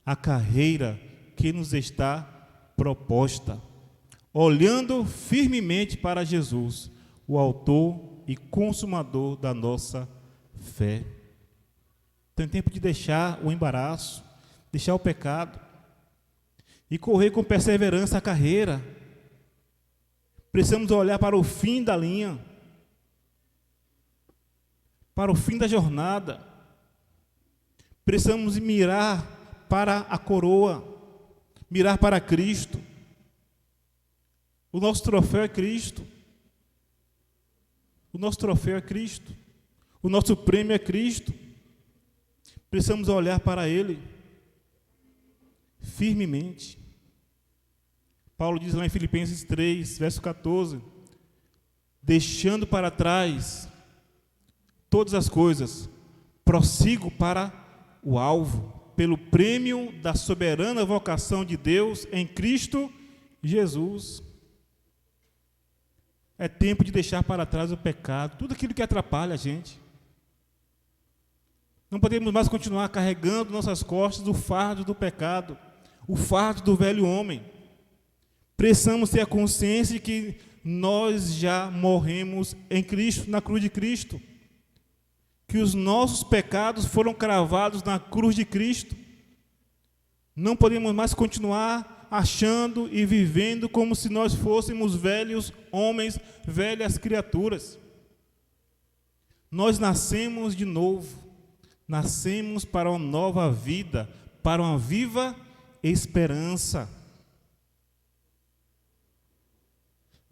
a carreira que nos está proposta, olhando firmemente para Jesus, o autor e consumador da nossa fé. Então é tempo de deixar o embaraço, deixar o pecado e correr com perseverança a carreira. Precisamos olhar para o fim da linha, para o fim da jornada. Precisamos mirar para a coroa, mirar para Cristo. O nosso troféu é Cristo. O nosso troféu é Cristo. O nosso prêmio é Cristo. Precisamos olhar para Ele firmemente. Paulo diz lá em Filipenses 3, verso 14: deixando para trás todas as coisas, prossigo para o alvo, pelo prêmio da soberana vocação de Deus em Cristo Jesus. É tempo de deixar para trás o pecado, tudo aquilo que atrapalha a gente. Não podemos mais continuar carregando nossas costas o fardo do pecado, o fardo do velho homem. Precisamos ter a consciência de que nós já morremos em Cristo, na cruz de Cristo. Que os nossos pecados foram cravados na cruz de Cristo. Não podemos mais continuar achando e vivendo como se nós fôssemos velhos homens, velhas criaturas. Nós nascemos de novo, nascemos para uma nova vida, para uma viva esperança.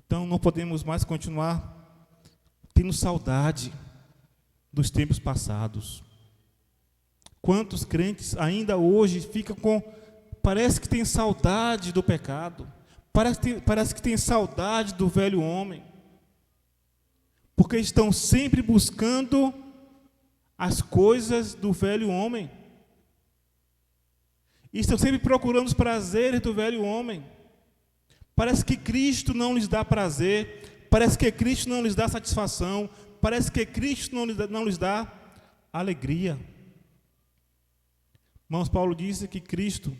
Então não podemos mais continuar tendo saudade dos tempos passados. Quantos crentes ainda hoje ficam parece que tem saudade do pecado, parece que tem saudade do velho homem, porque estão sempre buscando as coisas do velho homem, e estão sempre procurando os prazeres do velho homem. Parece que Cristo não lhes dá prazer, parece que Cristo não lhes dá satisfação, parece que Cristo não lhes dá alegria. Irmãos, Paulo disse que Cristo,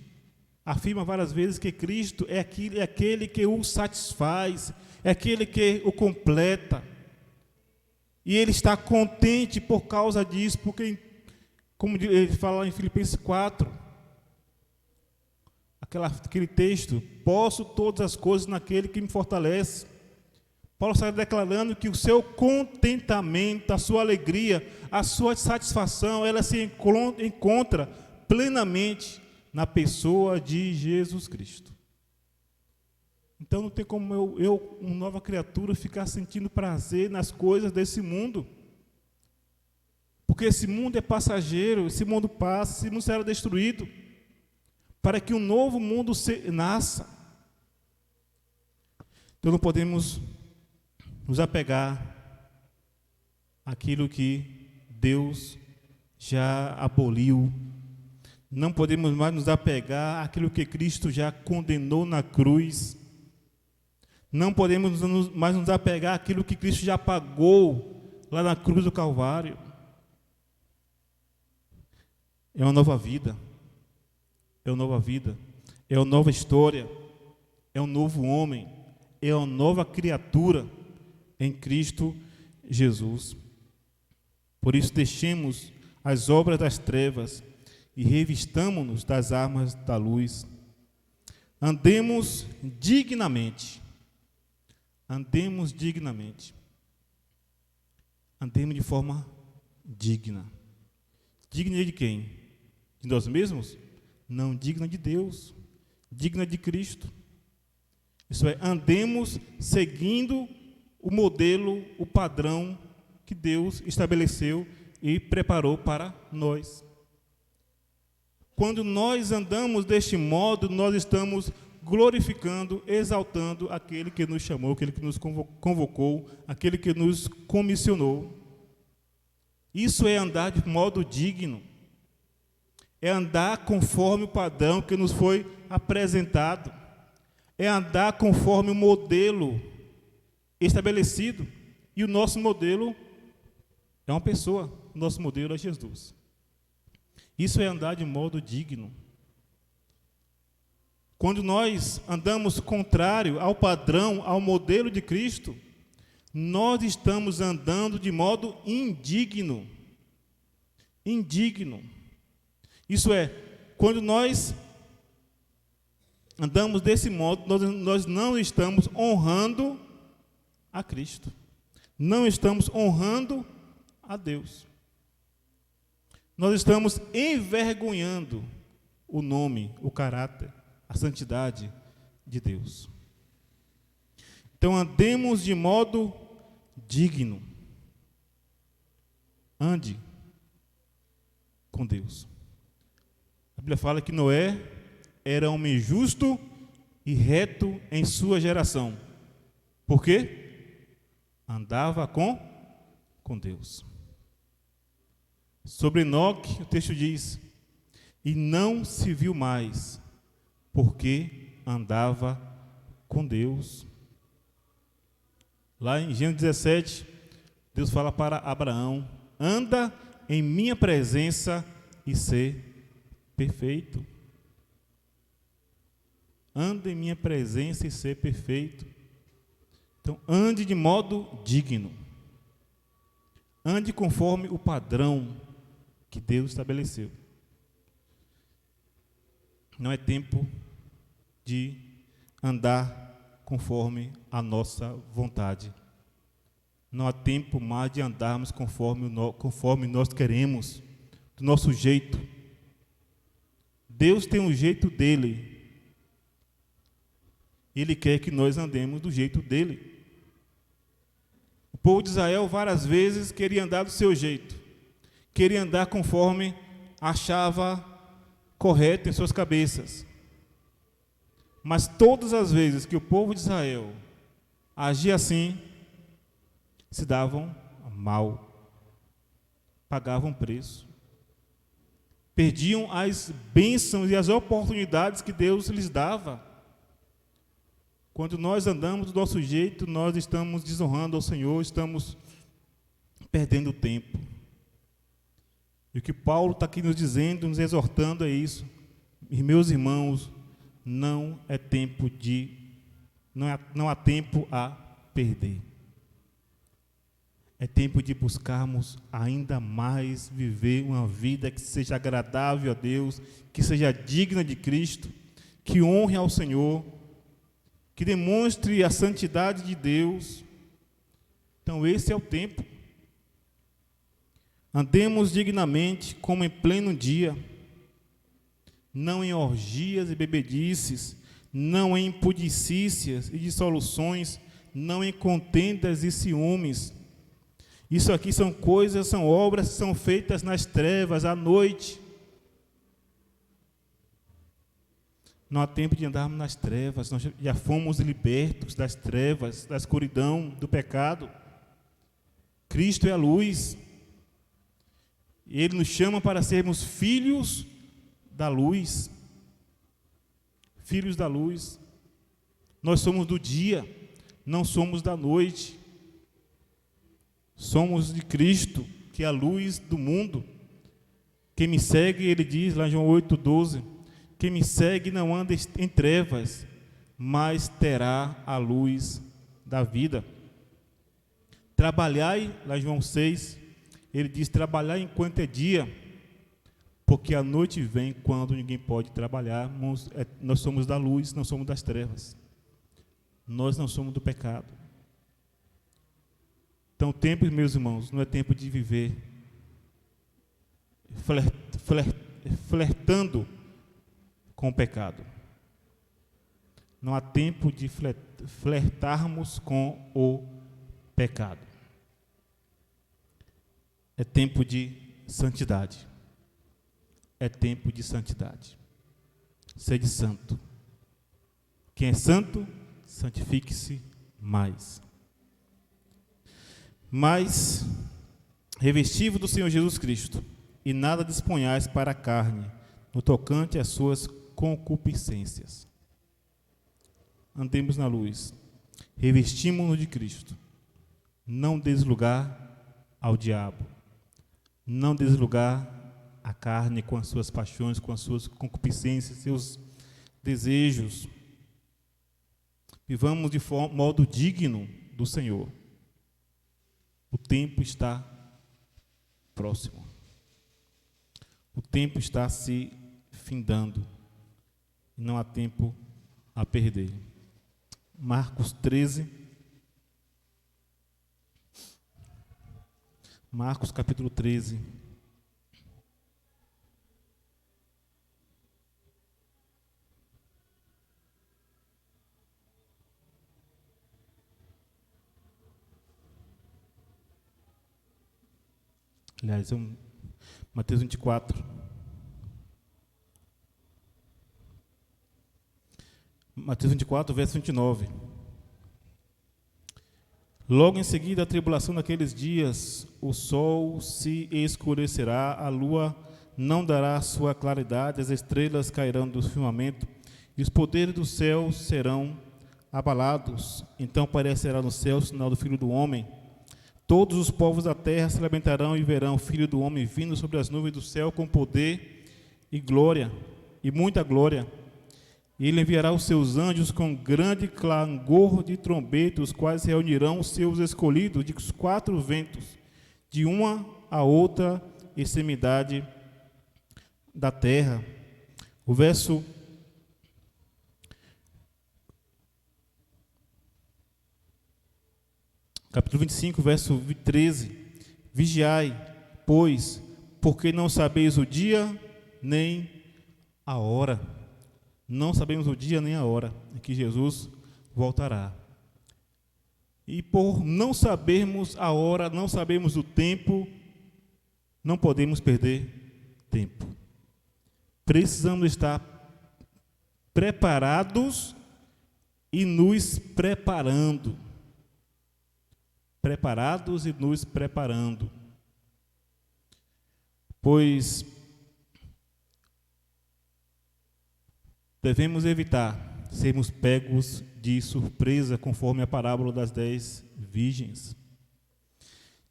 afirma várias vezes que Cristo é aquele que o satisfaz, é aquele que o completa. E ele está contente por causa disso, porque, como ele fala em Filipenses 4, aquele texto, posso todas as coisas naquele que me fortalece. Paulo está declarando que o seu contentamento, a sua alegria, a sua satisfação, ela se encontra plenamente na pessoa de Jesus Cristo. Então não tem como eu, uma nova criatura, ficar sentindo prazer nas coisas desse mundo. Porque esse mundo é passageiro, esse mundo passa, esse mundo será destruído, para que um novo mundo nasça. Então não podemos nos apegar àquilo que Deus já aboliu. Não podemos mais nos apegar àquilo que Cristo já condenou na cruz. Não podemos mais nos apegar àquilo que Cristo já pagou lá na cruz do Calvário. É uma nova vida. É uma nova vida. É uma nova história. É um novo homem. É uma nova criatura em Cristo Jesus. Por isso, deixemos as obras das trevas e revistamo-nos das armas da luz. Andemos dignamente. Andemos dignamente. Andemos de forma digna. Digna de quem? De nós mesmos? Não, digna de Deus. Digna de Cristo. Isso é, andemos seguindo o modelo, o padrão que Deus estabeleceu e preparou para nós. Quando nós andamos deste modo, nós estamos glorificando, exaltando aquele que nos chamou, aquele que nos convocou, aquele que nos comissionou. Isso é andar de modo digno. É andar conforme o padrão que nos foi apresentado. É andar conforme o modelo estabelecido. E o nosso modelo é uma pessoa. O nosso modelo é Jesus. Isso é andar de modo digno. Quando nós andamos contrário ao padrão, ao modelo de Cristo, nós estamos andando de modo indigno. Indigno. Isso é, quando nós andamos desse modo, nós não estamos honrando a Cristo. Não estamos honrando a Deus. Nós estamos envergonhando o nome, o caráter, a santidade de Deus. Então, andemos de modo digno. Ande com Deus. A Bíblia fala que Noé era homem justo e reto em sua geração. Por quê? Andava com Deus. Sobre Enoque, o texto diz: e não se viu mais, porque andava com Deus. Lá em Gênesis 17, Deus fala para Abraão: anda em minha presença e ser perfeito. Anda em minha presença e ser perfeito. Então, ande de modo digno. Ande conforme o padrão que Deus estabeleceu. Não é tempo de andar conforme a nossa vontade. Não há tempo mais de andarmos conforme nós queremos, do nosso jeito. Deus tem um jeito dele. Ele quer que nós andemos do jeito dele. O povo de Israel várias vezes queria andar do seu jeito. Queria andar conforme achava correto em suas cabeças. Mas todas as vezes que o povo de Israel agia assim, se davam mal, pagavam preço, perdiam as bênçãos e as oportunidades que Deus lhes dava. Quando nós andamos do nosso jeito, nós estamos desonrando ao Senhor, estamos perdendo tempo. E o que Paulo está aqui nos dizendo, nos exortando é isso. E, meus irmãos, não há tempo a perder. É tempo de buscarmos ainda mais viver uma vida que seja agradável a Deus, que seja digna de Cristo, que honre ao Senhor, que demonstre a santidade de Deus. Então, esse é o tempo. Andemos dignamente, como em pleno dia, não em orgias e bebedices, não em impudicícias e dissoluções, não em contendas e ciúmes. Isso aqui são coisas, são obras que são feitas nas trevas, à noite. Não há tempo de andarmos nas trevas, nós já fomos libertos das trevas, da escuridão, do pecado. Cristo é a luz. Ele nos chama para sermos filhos da luz. Filhos da luz. Nós somos do dia, não somos da noite. Somos de Cristo, que é a luz do mundo. Quem me segue, ele diz lá em João 8,12, quem me segue não anda em trevas, mas terá a luz da vida. Trabalhai, lá em João 6, ele diz, trabalhai enquanto é dia, porque a noite vem quando ninguém pode trabalhar. Nós somos da luz, não somos das trevas. Nós não somos do pecado. Então, o tempo, meus irmãos, não é tempo de viver flertando com o pecado. Não há tempo de flertarmos com o pecado. É tempo de santidade. É tempo de santidade. Sede santo. Quem é santo, santifique-se mais. Mas, revestivo do Senhor Jesus Cristo, e nada disponhais para a carne, no tocante às suas concupiscências. Andemos na luz, revestimos-nos de Cristo, não deslugar ao diabo, não deslugar a carne com as suas paixões, com as suas concupiscências, seus desejos. Vivamos de modo digno do Senhor. O tempo está próximo. O tempo está se findando. Não há tempo a perder. Marcos 13. Marcos capítulo 13. Aliás, Mateus 24. Mateus 24, verso 29. Logo em seguida, a tribulação daqueles dias, o sol se escurecerá, a lua não dará sua claridade, as estrelas cairão do firmamento, e os poderes do céu serão abalados. Então aparecerá no céu o sinal do Filho do Homem. Todos os povos da terra se lamentarão e verão o Filho do Homem vindo sobre as nuvens do céu com poder e glória, e muita glória. E ele enviará os seus anjos com grande clangor de trombeta, os quais reunirão os seus escolhidos de os quatro ventos, de uma a outra extremidade da terra. O verso capítulo 25, verso 13. Vigiai, pois, porque não sabeis o dia nem a hora. Não sabemos o dia nem a hora em que Jesus voltará. E por não sabermos a hora, não sabemos o tempo, não podemos perder tempo. Precisamos estar preparados e nos preparando. Preparados e nos preparando. Pois devemos evitar sermos pegos de surpresa, conforme a parábola das 10 virgens.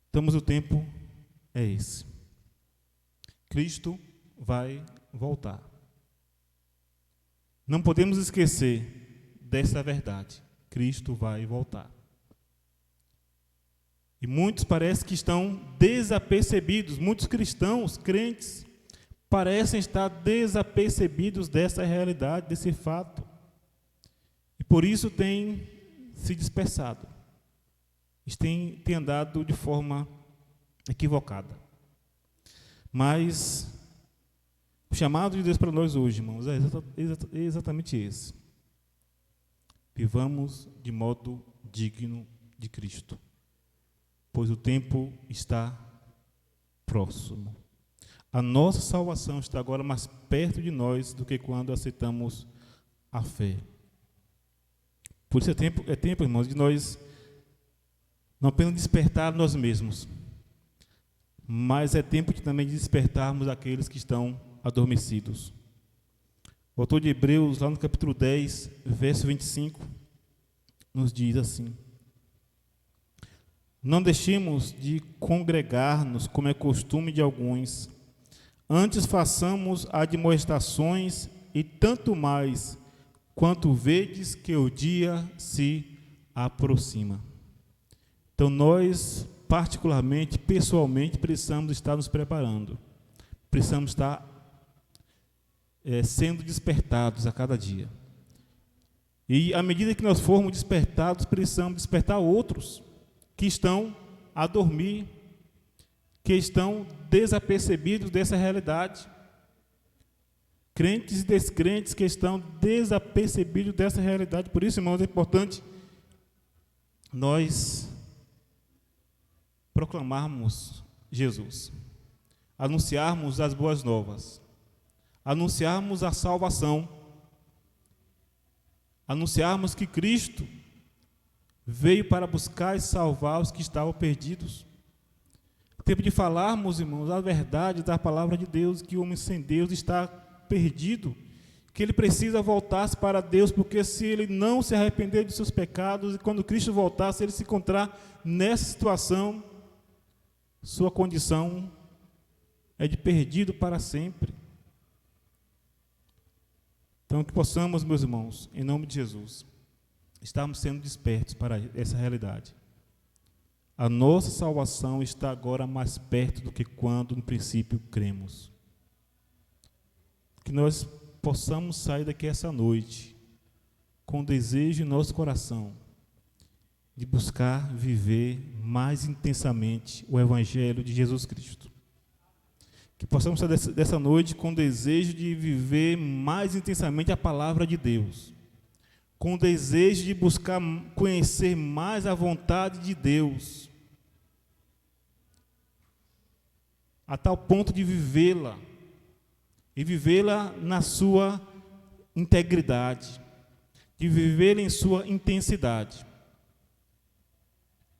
Então, o tempo é esse. Cristo vai voltar. Não podemos esquecer dessa verdade. Cristo vai voltar. E muitos parecem que estão desapercebidos, muitos cristãos, crentes, parecem estar desapercebidos dessa realidade, desse fato. E por isso têm se dispersado. Têm andado de forma equivocada. Mas o chamado de Deus para nós hoje, irmãos, é exatamente esse. Vivamos de modo digno de Cristo, pois o tempo está próximo. A nossa salvação está agora mais perto de nós do que quando aceitamos a fé. Por isso é tempo, irmãos, de nós não apenas despertar nós mesmos, mas é tempo de também despertarmos aqueles que estão adormecidos. O autor de Hebreus, lá no capítulo 10, verso 25, nos diz assim: não deixemos de congregar-nos, como é costume de alguns. Antes façamos admoestações, e tanto mais, quanto vedes que o dia se aproxima. Então, nós, particularmente, pessoalmente, precisamos estar nos preparando. Precisamos estar sendo despertados a cada dia. E, à medida que nós formos despertados, precisamos despertar outros que estão a dormir, que estão desapercebidos dessa realidade. Crentes e descrentes que estão desapercebidos dessa realidade. Por isso, irmãos, é importante nós proclamarmos Jesus, anunciarmos as boas novas, anunciarmos a salvação, anunciarmos que Cristo veio para buscar e salvar os que estavam perdidos. É tempo de falarmos, irmãos, a verdade da palavra de Deus, que o homem sem Deus está perdido, que ele precisa voltar para Deus, porque se ele não se arrepender de seus pecados, e quando Cristo voltar, se ele se encontrar nessa situação, sua condição é de perdido para sempre. Então, que possamos, meus irmãos, em nome de Jesus, estarmos sendo despertos para essa realidade. A nossa salvação está agora mais perto do que quando, no princípio, cremos. Que nós possamos sair daqui essa noite com desejo em nosso coração de buscar viver mais intensamente o Evangelho de Jesus Cristo. Que possamos sair dessa noite com desejo de viver mais intensamente a palavra de Deus, com desejo de buscar conhecer mais a vontade de Deus, a tal ponto de vivê-la, e vivê-la na sua integridade, de vivê-la em sua intensidade.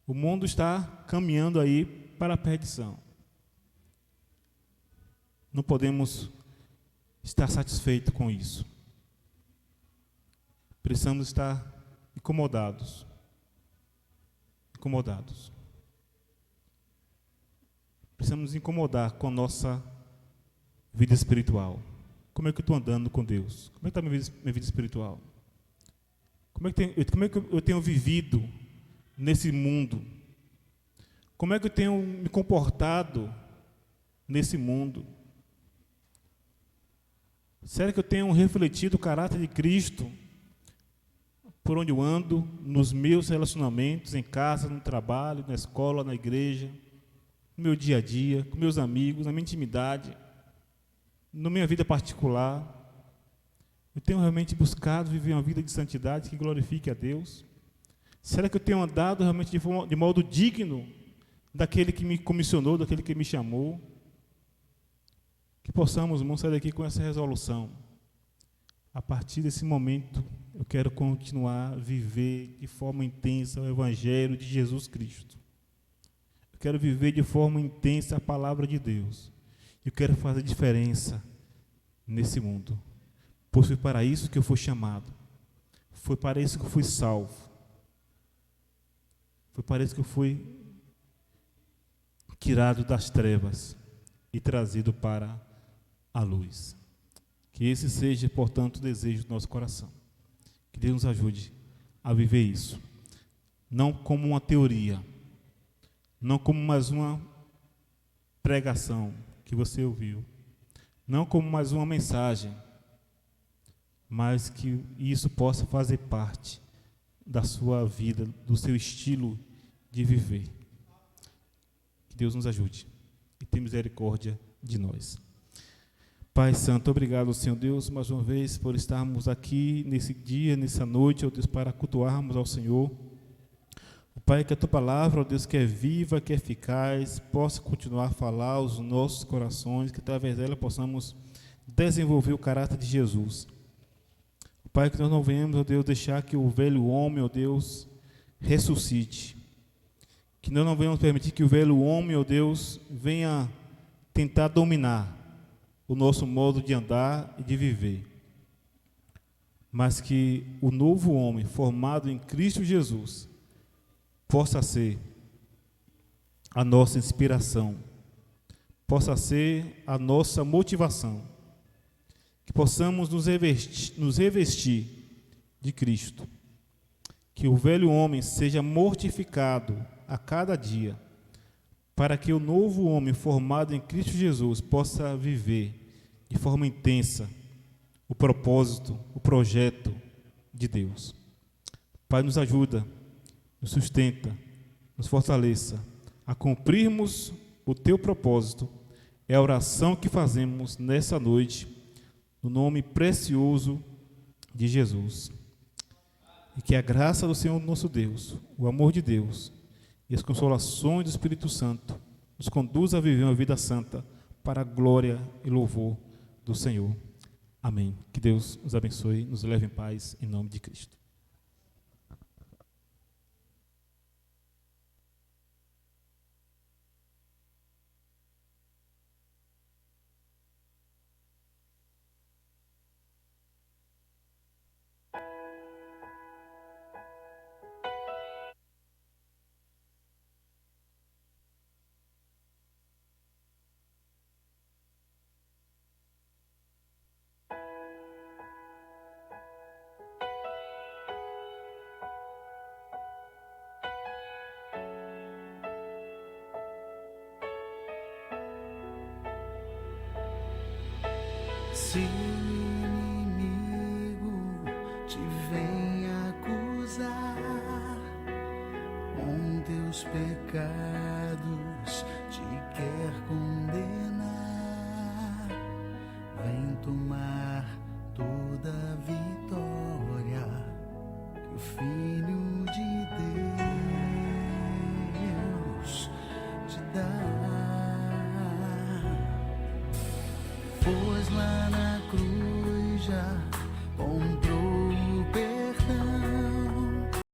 O mundo está caminhando aí para a perdição. Não podemos estar satisfeitos com isso. Precisamos estar incomodados. Precisamos nos incomodar com a nossa vida espiritual, como é que eu estou andando com Deus? Como é que está minha vida espiritual? Como é que eu tenho vivido nesse mundo? Como é que eu tenho me comportado nesse mundo? Será que eu tenho refletido o caráter de Cristo por onde eu ando, nos meus relacionamentos, em casa, no trabalho, na escola, na igreja, no meu dia a dia, com meus amigos, na minha intimidade, na minha vida particular? Eu tenho realmente buscado viver uma vida de santidade que glorifique a Deus? Será que eu tenho andado realmente de modo digno daquele que me comissionou, daquele que me chamou? Que possamos, irmãos, sair daqui com essa resolução. A partir desse momento, eu quero continuar a viver de forma intensa o Evangelho de Jesus Cristo. Eu quero viver de forma intensa a palavra de Deus. Eu quero fazer diferença nesse mundo. Pois foi para isso que eu fui chamado. Foi para isso que eu fui salvo. Foi para isso que eu fui tirado das trevas e trazido para a luz. Que esse seja, portanto, o desejo do nosso coração. Que Deus nos ajude a viver isso. Não como uma teoria, não como mais uma pregação que você ouviu, não como mais uma mensagem, mas que isso possa fazer parte da sua vida, do seu estilo de viver. Que Deus nos ajude e tenha misericórdia de nós. Pai Santo, obrigado, Senhor Deus, mais uma vez, por estarmos aqui nesse dia, nessa noite, ó Deus, para cultuarmos ao Senhor. Pai, que a Tua palavra, ó Deus, que é viva, que é eficaz, possa continuar a falar aos nossos corações, que através dela possamos desenvolver o caráter de Jesus. Pai, que nós não venhamos, ó Deus, deixar que o velho homem, ó Deus, ressuscite. Que nós não venhamos permitir que o velho homem, ó Deus, venha tentar dominar o nosso modo de andar e de viver. Mas que o novo homem, formado em Cristo Jesus, possa ser a nossa inspiração, possa ser a nossa motivação. Que possamos nos revestir de Cristo. Que o velho homem seja mortificado a cada dia, para que o novo homem formado em Cristo Jesus possa viver de forma intensa o propósito, o projeto de Deus. Pai, nos ajuda, nos sustenta, nos fortaleça a cumprirmos o Teu propósito. É a oração que fazemos nessa noite, no nome precioso de Jesus. E que a graça do Senhor nosso Deus, o amor de Deus e as consolações do Espírito Santo nos conduza a viver uma vida santa para a glória e louvor do Senhor. Amém. Que Deus nos abençoe, nos leve em paz, em nome de Cristo. Se o inimigo te vem acusar com teus pecados, te quer condenar, vem tomar toda a vitória que o Filho de Deus te dá. Pois lá na cruz já